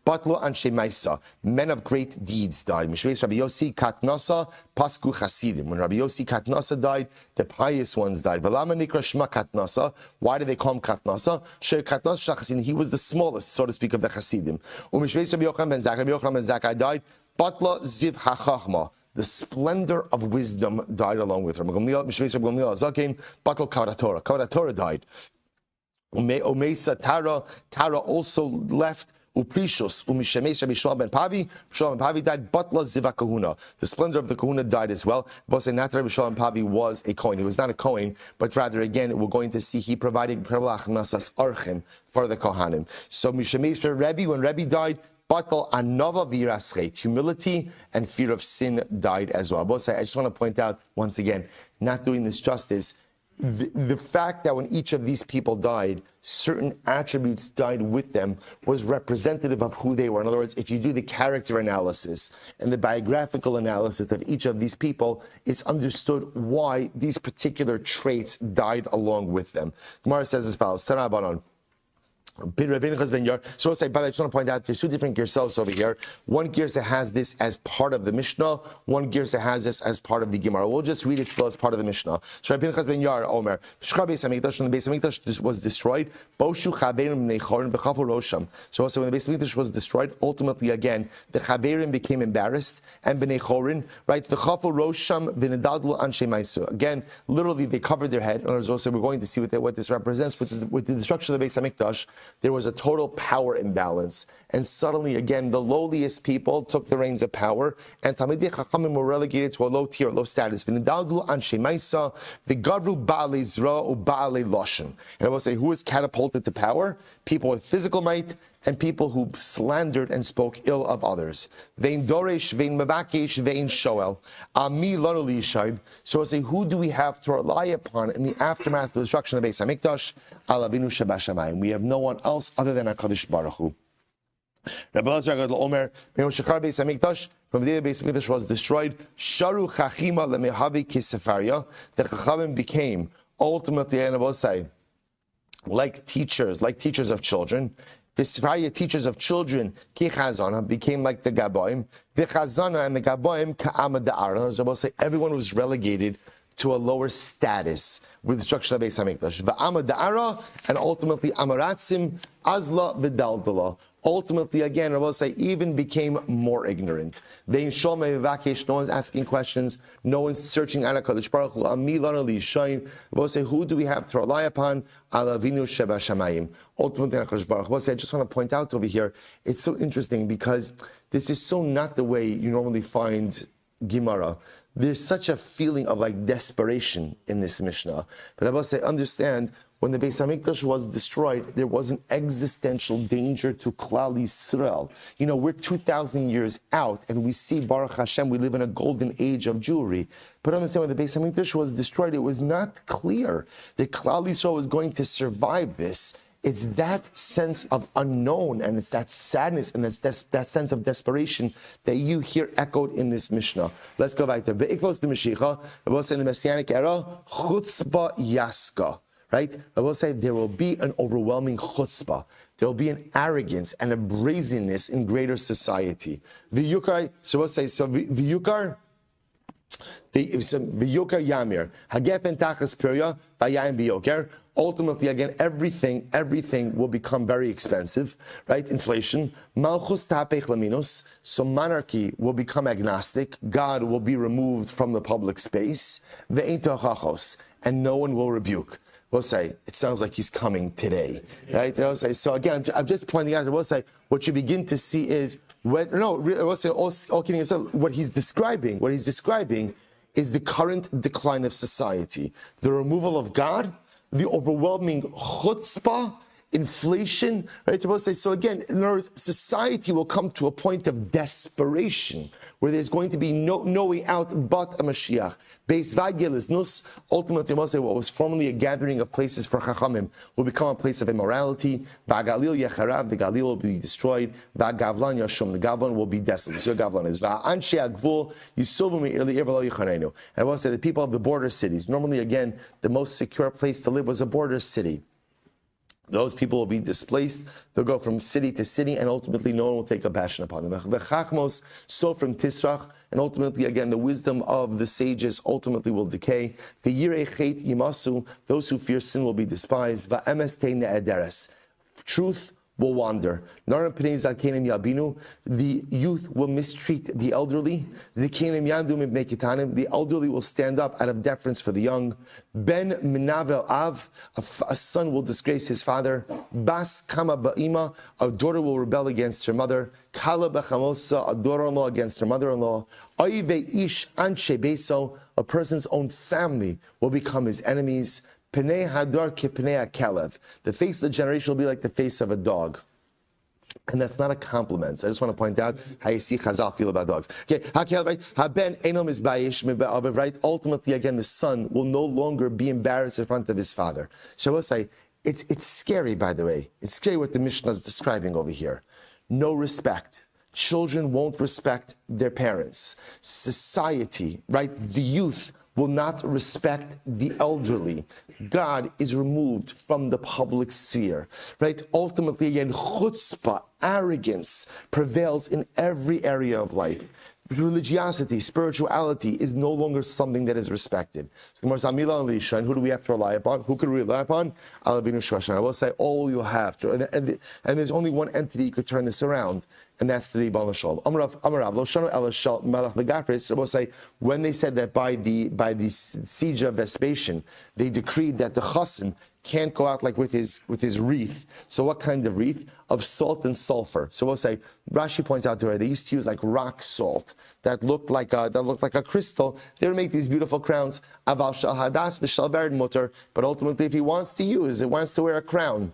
Batlo Anshe Maisa, men of great deeds died. Mishveis Rabbi Yossi Katnasa, Pasku Chasidim. When Rabbi Yossi Katnasa died, the pious ones died. Velama Nikra Shma Katnasa. Why do they call him Katnasa? Shei Katnasa Chasidim. He was the smallest, so to speak, of the Chasidim. Mishveis Rabbi Yochanan ben Zakkai. Rabbi Yochanan ben Zakkai died. Batla Ziv HaChachma. The splendor of wisdom died along with her. Mishveis Rabbi Gamliel Zakein. Batla Kavod HaTorah. Kavod HaTorah died. Umeisa Tara also left. Uprishus, Umishemes Rabbi Shmuel ben Pavi. Shmuel ben Pavi died, Batla Ziva Kahuna. The splendor of the Kahuna died as well. But say not that Rabbi Shmuel ben Pavi was a Kohen. He was not a Kohen, but rather, again, we're going to see he provided Nasas Archim for the Kohanim. So Mishemes for Rebbe, when Rebbe died, Batal Anova Viraschet, humility and fear of sin died as well. I just want to point out, once again, not doing this justice, the fact that when each of these people died, certain attributes died with them was representative of who they were. In other words, if you do the character analysis and the biographical analysis of each of these people, it's understood why these particular traits died along with them. Gemara says as follows, Tanabanon. So I just want to point out there's two different girsos over here. One girsa has this as part of the Mishnah. One girsa has this as part of the Gemara. We'll just read it still as part of the Mishnah. So Rabbi Pinchas ben Yair Omer, when the Beis Hamikdash was destroyed, Boshu Chaverim Nechorim v'Chafu Rosham. So also when the Beis Hamikdash was destroyed, ultimately again the Chaverim became embarrassed and Bnei Chorin, right? V'Chafu Rosham v'Nedadlu Anshe Maisu. Again, literally they covered their head. In other words, also we're going to see what this represents with the destruction of the Beis Hamikdash. There was a total power imbalance. And suddenly, again, the lowliest people took the reins of power, and Talmidei Chachamim were relegated to a low tier, low status. The Gavru Ba'alei Zra u Ba'alei Loshen. And I will say, who was catapulted to power? People with physical might, and people who slandered and spoke ill of others. Vein Doresh, Vein Mavakesh, Vein Shoel. Ami Lanu Lishayb. So I say, who do we have to rely upon in the aftermath of the destruction of the Beis Hamikdash? Alavinu Shabashamayim. We have no one else other than HaKadosh Baruch Hu. Rabbi Elazar Gadol Omer, when Shekar Beis Hamikdash, from the day the Beis Hamikdash was destroyed, Sharu Chachima Lemehavi Kisefaria. The Chachamim became ultimately, and I will say, like teachers of children. The Sefaria teachers of children, Ki Chazana, became like the Gaboim. The Chazana and the Gaboim, Ka'amad Da'ara. As I will say, everyone was relegated to a lower status with the destruction of Beis Hamikdash. V'amad Da'ara, and ultimately Amaratzim, Azla V'daldala. Ultimately, again, I will say, even became more ignorant. Vein Shomei Vakesh, no one's asking questions, no one's searching out HaKadosh Baruch Hu. Amilan Ali Shain. I will say, who do we have to rely upon? Alavinu Sheba Shamayim. Ultimately, HaKadosh Baruch Hu. I will say, I just want to point out over here, it's so interesting because this is so not the way you normally find Gemara. There's such a feeling of like desperation in this Mishnah. But I will say, understand, when the Beis Hamikdash was destroyed, there was an existential danger to Klal Yisrael. You know, we're 2,000 years out, and we see, Baruch Hashem, we live in a golden age of Jewry. But understand, when the Beis Hamikdash was destroyed, it was not clear that Klal Yisrael was going to survive this. It's that sense of unknown, and it's that sadness, and it's that sense of desperation that you hear echoed in this Mishnah. Let's go back there. Be'ikvos the Mashiach, I will say in the Messianic era, chutzpah yaska. Right? I will say there will be an overwhelming chutzpah. There will be an arrogance and a brazenness in greater society. The yukar, so we'll say, so the yukar yamir, hagefen tachas pirya, vayayim biyoker. Ultimately, again, everything will become very expensive, right? Inflation. Malchus tapech laminus. So monarchy will become agnostic. God will be removed from the public space. Ve'ein tochachos, and no one will rebuke. We'll say, it sounds like he's coming today, right? We'll say, so again, I'm just pointing out, we'll say, what you begin to see is, we'll say, all kidding aside, what he's describing is the current decline of society. The removal of God, the overwhelming chutzpah, inflation, right? We'll say, so again, in other words, society will come to a point of desperation where there's going to be no way out but a Mashiach. Beis Vagelisnus, ultimately, we'll say what was formerly a gathering of places for Chachamim will become a place of immorality. Vagalil Yecharav, the Galil will be destroyed. Vagavlan Yashum, the Gavlan will be desolate. So Gavlan is Va'anshe Agvul Yisovum Irli Irvalo Yichanenu. And I will say the people of the border cities, normally again, the most secure place to live was a border city. Those people will be displaced. They'll go from city to city, and ultimately no one will take compassion upon them. The chachmos, so from Tisrach, and ultimately, again, the wisdom of the sages ultimately will decay. The yirei chet yimasu, those who fear sin will be despised. Va'emes te ne'ederes, truth will wander. The youth will mistreat the elderly. The elderly will stand up out of deference for the young. Ben minavel av, a son will disgrace his father. Bas kama ba'ima, a daughter will rebel against her mother. Kala b'chamosa, a daughter-in-law against her mother-in-law. Oive ish anshe beso, a person's own family will become his enemies. Pnei hadar kipnei kalev. The face of the generation will be like the face of a dog. And that's not a compliment. So I just want to point out how you see Chazal feel about dogs. Okay, right? Ultimately, again, the son will no longer be embarrassed in front of his father. So I will say, it's scary, by the way. It's scary what the Mishnah is describing over here. No respect. Children won't respect their parents. Society, right? The youth will not respect the elderly. God is removed from the public sphere, right? Ultimately, again, chutzpah, arrogance prevails in every area of life. Religiosity, spirituality is no longer something that is respected. So, and who do we have to rely upon? Who could we rely upon? I will say all you have to, and there's only one entity you could turn this around, and that's the Ribbon Shalom. So we'll say when they said that by the siege of Vespasian, they decreed that the chassan can't go out like with his wreath. So what kind of wreath? Of salt and sulfur. So we'll say Rashi points out to her they used to use like rock salt that looked like a crystal. They would make these beautiful crowns. Aval shal hadas v'shal bered mutter. But ultimately, if he wants to wear a crown.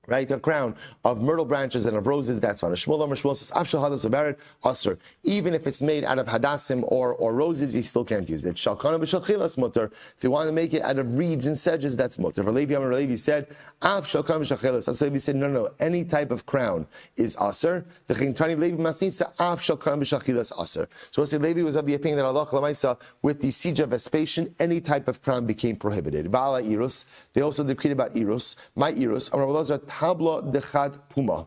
Right, a crown of myrtle branches and of roses, that's fine. Shmuel says, Afshal hadas abared asur. Even if it's made out of hadassim or roses, you still can't use it. Shalkana b'shalchilas mutter. If you want to make it out of reeds and sedges, that's mutter. Levi said, Av shalkana b'shalchilas. So Levi said, no, any type of crown is asur. The Chintani Levi masnisa, Av shalkana b'shalchilas asur. So we'll say Levi was of the opinion that Allah Lamaisa, with the siege of Vespasian, any type of crown became prohibited. Vala irus. They also decreed about irus. My irus. Tabla dechad puma.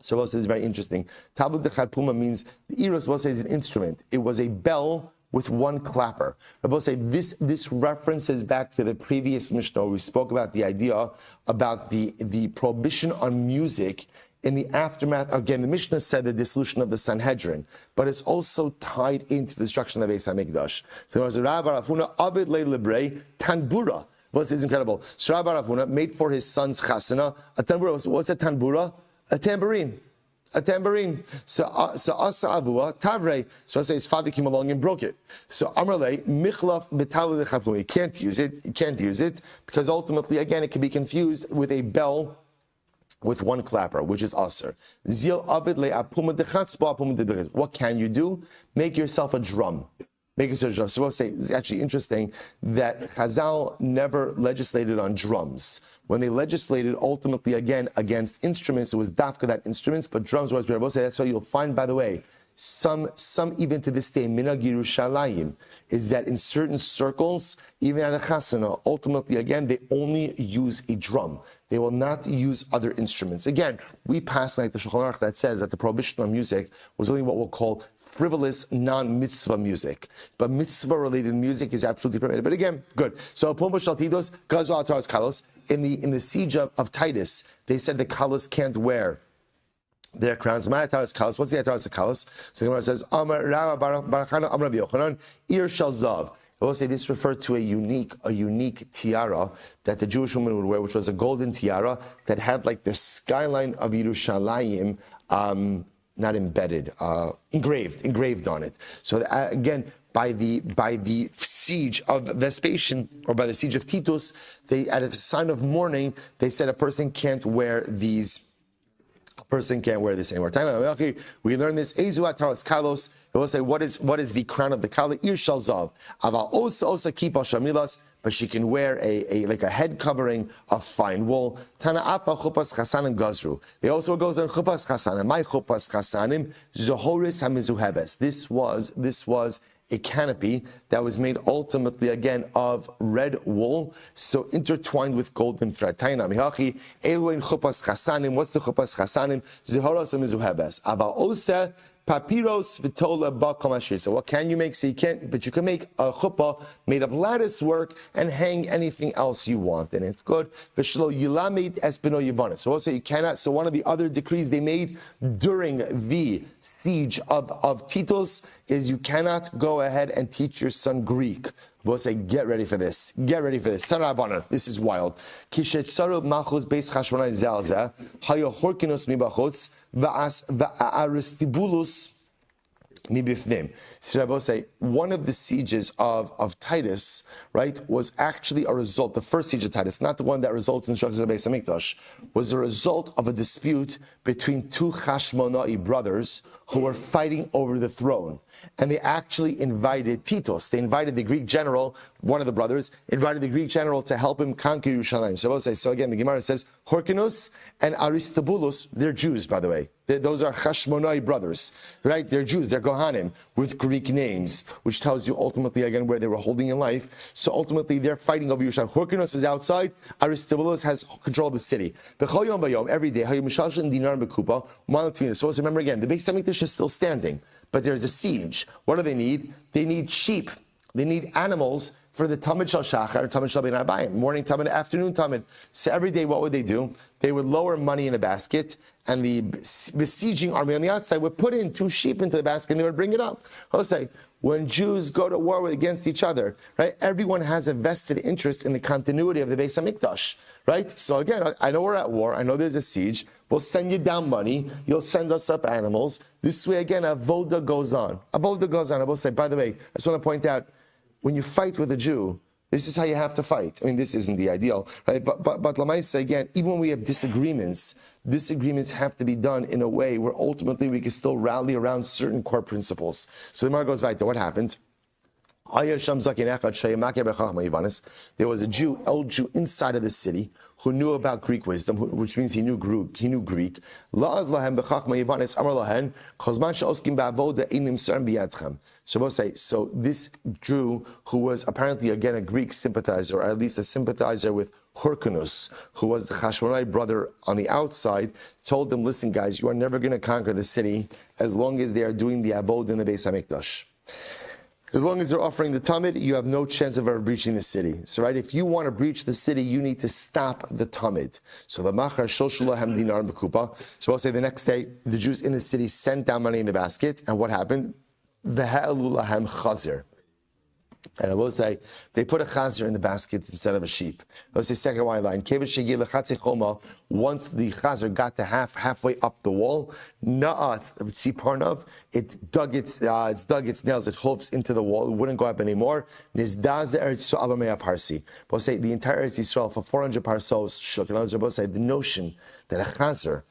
So what says is very interesting. Tabla dechad puma means the eros. What says is an instrument. It was a bell with one clapper. Rabbi say this references back to the previous Mishnah. We spoke about the idea about the prohibition on music in the aftermath. Again, the Mishnah said the dissolution of the Sanhedrin, but it's also tied into the destruction of the Beis Hamikdash. So there was a Rabbi Rafuna Avid Le Libre Tanbura. This is incredible. Shra Bar Avuna made for his son's chasana a tanbura. What's a tanbura? A tambourine. So asa avua tavrei. So I say his father came along and broke it. So Amrle michlaf betalu lechatpum. You can't use it because ultimately, again, it can be confused with a bell with one clapper, which is aser. Zil avid le'apuma dechatzba apuma de. What can you do? Make yourself a drum. So we'll say it's actually interesting that Chazal never legislated on drums. When they legislated ultimately again against instruments, it was dafka that instruments, but drums was we'll say that's why you'll find, by the way, some even to this day, minhag Yerushalayim, is that in certain circles, even at a chasana, ultimately again, they only use a drum. They will not use other instruments. Again, we pass like the Shulchan Aruch that says that the prohibition on music was only what we'll call frivolous, non-mitzvah music. But mitzvah-related music is absolutely permitted. But again, good. So, in the siege of Titus, they said the kalos can't wear their crowns. What's the ataras of kalos? So the Gemara says, Amar Barachana Amar Rabbi Yochanan, Ir Shal Zav. I will say this referred to a unique tiara that the Jewish woman would wear, which was a golden tiara that had like the skyline of Yerushalayim, not embedded, engraved on it. So again, by the siege of Vespasian, or by the siege of Titus, they, as a sign of mourning, they said a person can't wear these. A person can't wear this anymore. We learn this. Ezu ataras kalos. It will say what is the crown of the kala? Ir shal zav. Aval osa kipa shamilas. But she can wear a head covering of fine wool. Tana apa chupas chasanim gazru. It also goes on chupas chasanim. My chupas chasanim zohoris hamizuhebes. This was a canopy that was made ultimately again of red wool, so intertwined with golden thread. Taina mihachi eluin chupas chasanim. What's the chupas chasanim? Zohoris hamizuhebes. Aval osa Papiros v'tola ba'kol mashir. So what can you make? So you can't, but you can make a chuppah made of lattice work and hang anything else you want in it. Good. V'shlo yilamid espino yivanis. So we'll say you cannot. So one of the other decrees they made during the siege of Titus is you cannot go ahead and teach your son Greek. We'll say, get ready for this. Get ready for this. Tanarabana. This is wild. Kishetzaru machuz beis chashmonai zelzeh hayo horkinus mibachutz va'aristibulus mibifnim. So Rabbi say one of the sieges of Titus, right, was actually a result. The first siege of Titus, not the one that results in the destruction of the Beis Hamikdash, was a result of a dispute between two Hashmonai brothers who were fighting over the throne. And they actually invited Titus. They invited the Greek general, one of the brothers, invited the Greek general to help him conquer Yerushalayim. So again, the Gemara says, Horkinus and Aristobulus, they're Jews, by the way. Those are Hashmonai brothers, right? They're Jews, they're Kohanim, with Greek names, which tells you ultimately, again, where they were holding in life. So ultimately, they're fighting over Yerushalayim. Horkinus is outside, Aristobulus has control of the city. Every day, so remember again, the Beis Hamikdash is still standing. But there's a siege. What do they need? They need sheep. They need animals for the Tamid Shal Shachar, Tamid Shal Ben Arbayim, morning Tamid, afternoon Tamid. So every day, what would they do? They would lower money in a basket, and the besieging army on the outside would put in 2 sheep into the basket, and they would bring it up. I'll say, when Jews go to war against each other, right? Everyone has a vested interest in the continuity of the Beis Hamikdash, right? So again, I know we're at war. I know there's a siege. We'll send you down money. You'll send us up animals. This way, again, avoda goes on. Avoda goes on. I will say, by the way, I just want to point out, when you fight with a Jew, this is how you have to fight. I mean, this isn't the ideal, right? But Lamaisa, again, even when we have disagreements have to be done in a way where ultimately we can still rally around certain core principles. So the Gemara goes right there. What happened? There was a Jew, old Jew inside of the city who knew about Greek wisdom, which means he knew Greek. So we'll say, so this Jew, who was apparently again a Greek sympathizer, or at least a sympathizer with Hyrcanus, who was the Hashmonai brother on the outside, told them, listen guys, you are never going to conquer the city as long as they are doing the abode in the Beis Hamikdash. As long as they're offering the Tamid, you have no chance of ever breaching the city. So, right, if you want to breach the city, you need to stop the Tamid. So, the Machar Shoshulahem Dinar Bekupa. So, I'll say the next day, the Jews in the city sent down money in the basket, and what happened? The Ha'elulahem Chazir. And I will say, they put a chazer in the basket instead of a sheep. Let's say second white line. Once the chazer got to halfway up the wall, it dug its nails, it hoofs into the wall. It wouldn't go up anymore. We'll say the entire Eretz Yisrael for 400 parsos shook. And I will say the notion that a chazer,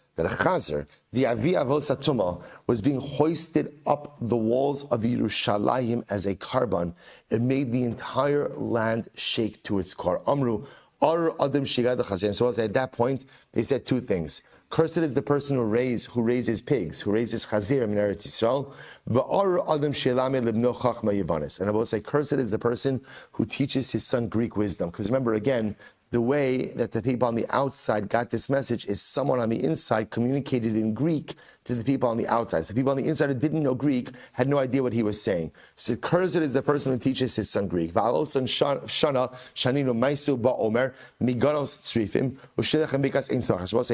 the Avi Avos Atuma, was being hoisted up the walls of Yerushalayim as a carbon. It made the entire land shake to its core. Amru, Ar Adam Shigad Chazim. So at that point, they said 2 things. Cursed is the person who raises pigs, who raises chazir in Eretz Yisrael. And I will say, cursed is the person who teaches his son Greek wisdom. Because remember, again, the way that the people on the outside got this message is someone on the inside communicated in Greek to the people on the outside. So the people on the inside who didn't know Greek had no idea what he was saying. So cursed is the person who teaches his son Greek. So I'll say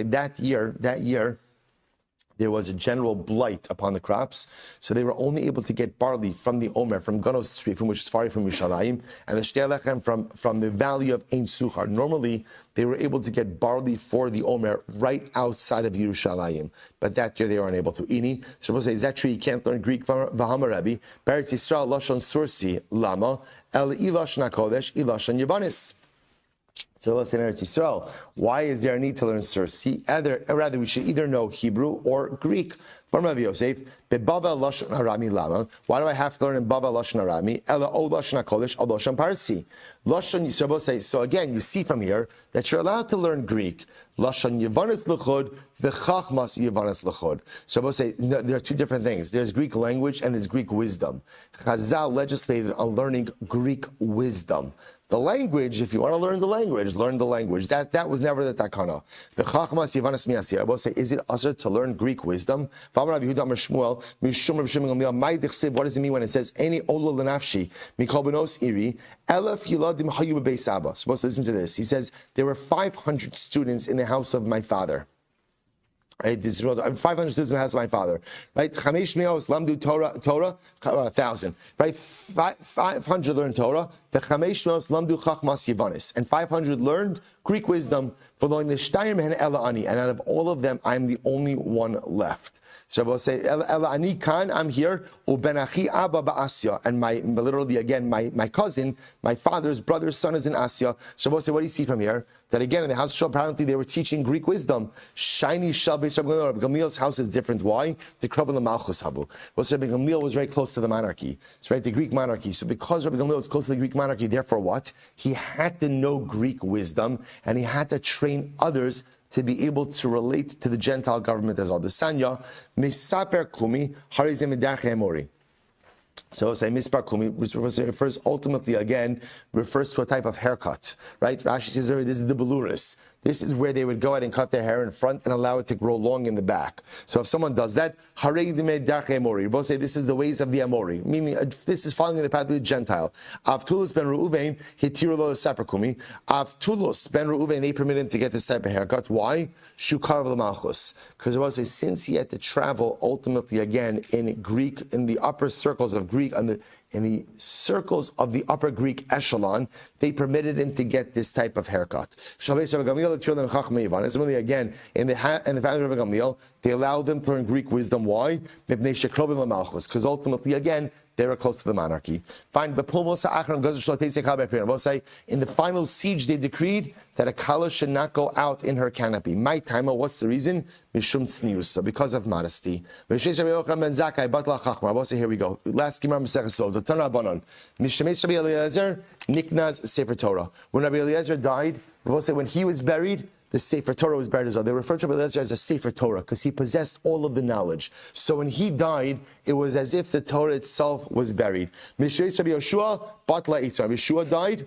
that year, there was a general blight upon the crops, so they were only able to get barley from the Omer, from Ganos Street, which is far from Yerushalayim, and the Shtei Lechem from the valley of Ein Suchar. Normally, they were able to get barley for the Omer right outside of Yerushalayim, but that year they were unable to. Ini, so we'll say, is that true? You can't learn Greek? V'hamar Rabbi, Beretz Yisrael Lashon Sursi Lama El Ilashon HaKodesh Ilashon Yavanis. So let's say in Eretz Yisrael, why is there a need to learn Sursi? Rather, we should either know Hebrew or Greek. Rabbi Yosef, why do I have to learn in Bava Lashon Arami? Ela O Lashon HaKodesh O Lashon Parsi. Lashon Yisrael say. So again, you see from here that you're allowed to learn Greek. Lashon Yavanis L'chod, V'chachmas Yavanis L'chod. So Rabbi say there are 2 different things. There's Greek language and there's Greek wisdom. Chazal legislated on learning Greek wisdom. The language, if you want to learn the language, learn the language. That was never the takana. The chachmas yivanas miyasir. I will say, is it usher to learn Greek wisdom? What does it mean when it says any ola lenafshi mikol benos iri elef yiladim hayu bebeis abba? Supposed to listen to this. He says there were 500 students in the house of my father. Right, this is 500 students in the house of my father. Right, Chamesh Meos Lamdu Torah 1,000. Right, 500 learned Torah. The Chamesh Meos Lamdu Chachmas Yivanis, and 500 learned Greek wisdom. And out of all of them, I'm the only one left. So I will say, Ani Khan, I'm here. Ubenachi Abba Ba'asya, and literally again, my cousin, my father's brother's son is in Asya. So I will say, what do you see from here? That again, in the house of Shul, apparently they were teaching Greek wisdom. Shiny Shal Beis Rabbi Gamliel's house is different. Why? The Krav and the Malchus Habu. Well, Rabbi Gamliel was very close to the monarchy. It's right, the Greek monarchy. So because Rabbi Gamliel was close to the Greek monarchy, therefore what? He had to know Greek wisdom, and he had to train others to be able to relate to the Gentile government as well. The Sanya, Misaper Kumi, Harizim Emori. So say Mispar Kumi, which refers ultimately again, refers to a type of haircut, right? Rashi says this is the Beluris. This is where they would go ahead and cut their hair in front and allow it to grow long in the back. So if someone does that, both say this is the ways of the Amori, meaning this is following the path of the Gentile. Avtulus ben Reuven, Hitirulo Saprakumi. Avtulus ben Reuven, they permitted him to get this type of haircut. Why? Shukar v'Malchus. Because it was since he had to travel ultimately again in Greek, in the upper circles of Greek, in the circles of the upper Greek echelon, they permitted him to get this type of haircut. Again, in the family of Rabbi Gamliel, they allowed them to learn Greek wisdom. Why? Because ultimately, again, they were close to the monarchy. Fine, in the final siege, they decreed that a kala should not go out in her canopy. My time, what's the reason? Mishum tznius, because of modesty. Here we go. Last Gemara Masechah Sotah. The Tanah Banon. Mishemesh Rabbi Eliezer niknaz Sefer Torah. When Rabbi Eliezer died, when he was buried, the Sefer Torah was buried as well. They refer to Rabbi Eliezer as a Sefer Torah because he possessed all of the knowledge. So when he died, it was as if the Torah itself was buried. Mishemesh Rabbi Yoshua, Batla Eitzah. Rabbi Yeshua died.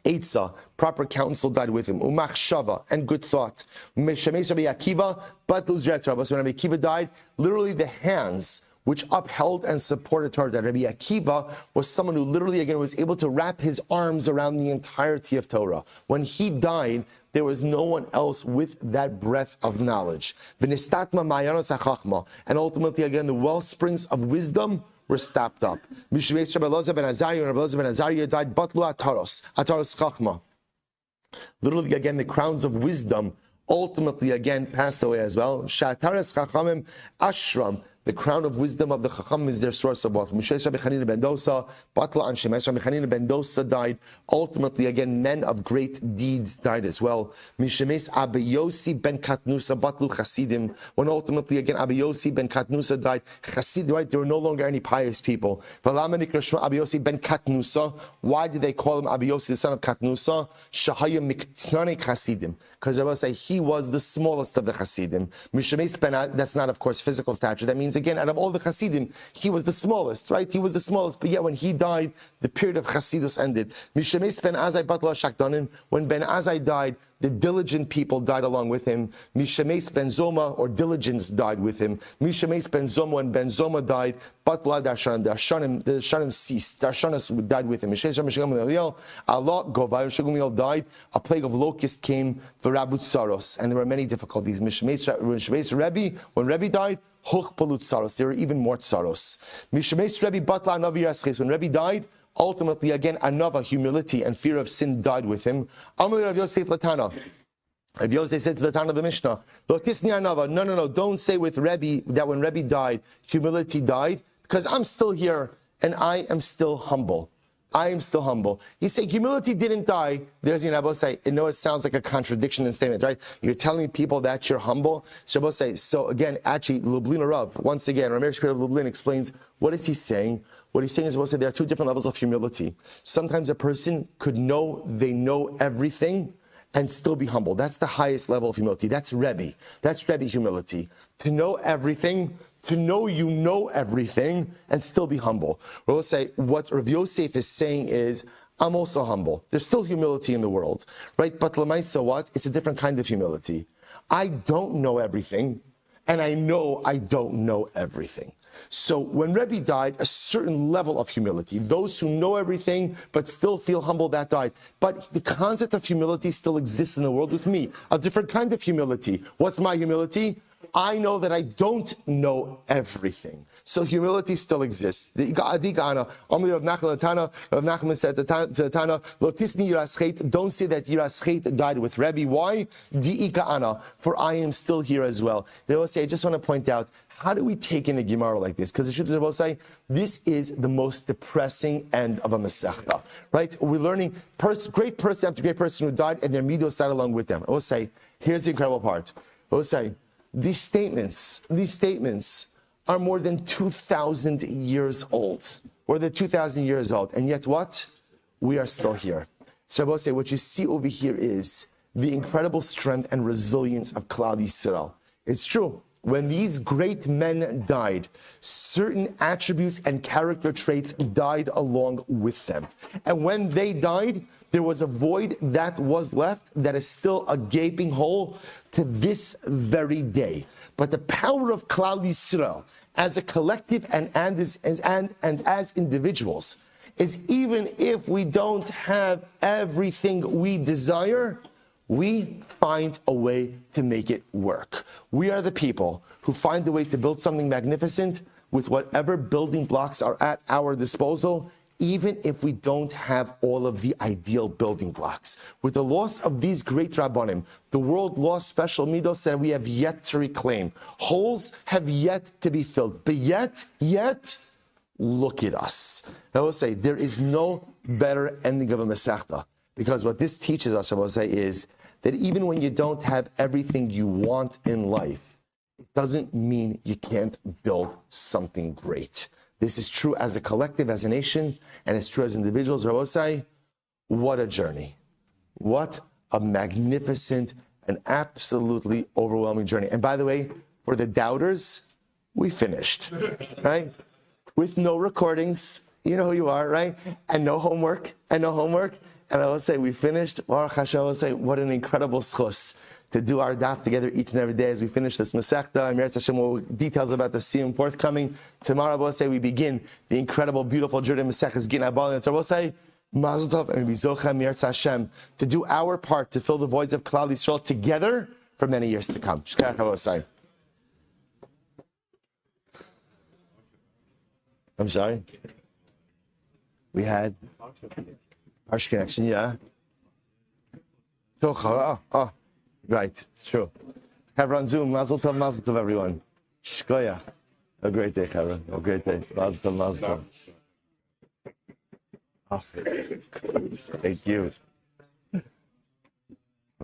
Eitzah, proper counsel died with him. Umachshava, and good thought. Mishemesh Rabbi Akiva, Batlu Zretra. But when Rabbi Akiva died, literally the hands which upheld and supported Torah. That Rabbi Akiva was someone who literally, again, was able to wrap his arms around the entirety of Torah. When he died, there was no one else with that breadth of knowledge. And ultimately, again, the well springs of wisdom were stopped up. Literally, again, the crowns of wisdom ultimately, again, passed away as well. The crown of wisdom of the Chacham is their source of wealth. Rabbi Chanina ben Dosa, Batla and Shemesh. Rabbi Chanina ben Dosa died. Ultimately, again, men of great deeds died as well. Mishemes Abba Yossi ben Katnusa, Batlu Chasidim. When ultimately, again, Abba Yossi ben Katnusa died, Chasid, right? There were no longer any pious people. Abba Yossi ben Katnusa. Why did they call him Abba Yossi, the son of Katnusa? Shahaya Miktnane Chasidim. Because I will say he was the smallest of the Chasidim. Mishemes ben, that's not, of course, physical stature. That means, again, out of all the Hasidim, he was the smallest, right? He was the smallest, but yet when he died, the period of Hasidus ended. Mishemes ben Azai Batla Shakdanin, when Ben Azai died, the diligent people died along with him. Mishemes ben Zoma, or diligence, died with him. Mishemes ben Zoma, when Ben Zoma died, Batla Dashanim, the Shanim ceased. Dashanas died with him. Mishemes ben Gamliel, Allah Govai, Shagamiel died. A plague of locusts came for Rabut Saros, and there were many difficulties. Mishemes Rebbe, when Rebbe died, there were even more tsaros. Mishemes Rebbe Batla Navi Raschis, when Rebbe died, ultimately, again, another humility and fear of sin died with him. Amar Rav Yosef Latana. Rav Yosef said to the Tana of the Mishnah, no, don't say with Rebbe that when Rebbe died, humility died, because I'm still here and I am still humble. I am still humble. You say humility didn't die. There's Rabbi say, it sounds like a contradiction in statement, right? You're telling people that you're humble. So Rabbi say, so again, actually, Lublin Rav, once again, Rameir Shapiro of Lublin explains, what is he saying? What he's saying is, Rabbi say, there are two different levels of humility. Sometimes a person could know they know everything and still be humble. That's the highest level of humility. That's Rebbe. That's Rebbe humility. To know everything, to know you know everything, and still be humble. We'll say what Rav Yosef is saying is, I'm also humble. There's still humility in the world, right? But l'maisa, what? It's a different kind of humility. I don't know everything, and I know I don't know everything. So when Rebbe died, a certain level of humility. Those who know everything but still feel humble, that died. But the concept of humility still exists in the world with me. A different kind of humility. What's my humility? I know that I don't know everything. So humility still exists. Rav Nachman said to Tana, don't say that Yiraschet died with Rebbe. Why? For I am still here as well. I just want to point out, how do we take in a Gemara like this? Because the truth is, I will say, this is the most depressing end of a Masechta, right? We're learning great person after great person who died, and their midos died along with them. I will say, here's the incredible part. I will say, these statements are more than 2,000 years old. More than 2,000 years old. And yet what? We are still here. So I will say, what you see over here is the incredible strength and resilience of Klal Yisrael. It's true. When these great men died, certain attributes and character traits died along with them. And when they died, there was a void that was left that is still a gaping hole to this very day. But the power of Klal Yisrael as a collective and as individuals is, even if we don't have everything we desire, we find a way to make it work. We are the people who find a way to build something magnificent with whatever building blocks are at our disposal, even if we don't have all of the ideal building blocks. With the loss of these great Rabbanim, the world lost special midos that we have yet to reclaim. Holes have yet to be filled. But yet, look at us. I will say, there is no better ending of a Masechta, because what this teaches us, I will say, is that even when you don't have everything you want in life, it doesn't mean you can't build something great. This is true as a collective, as a nation, and it's true as individuals. Rabosai, what a journey. What a magnificent and absolutely overwhelming journey. And by the way, for the doubters, we finished, right? With no recordings, you know who you are, right? And no homework. And I will say, we finished. Baruch Hashem, I will say, what an incredible schus to do our daf together each and every day as we finish this Masechta. And Hashem will details about the siyum forthcoming. Tomorrow, I will say, we begin the incredible, beautiful journey of Masechtas Gin Abal and Tarbosai. Mazel Tov, and we zocha Mirz Hashem to do our part to fill the voids of Klal Yisrael together for many years to come. Shkar Chavosai. I'm sorry. We had harsh connection, yeah. Right, it's true. Have on Zoom. Mazel tov, everyone. Shkoya. A great day, Chevron. A great day. Mazel tov. Oh, thank you.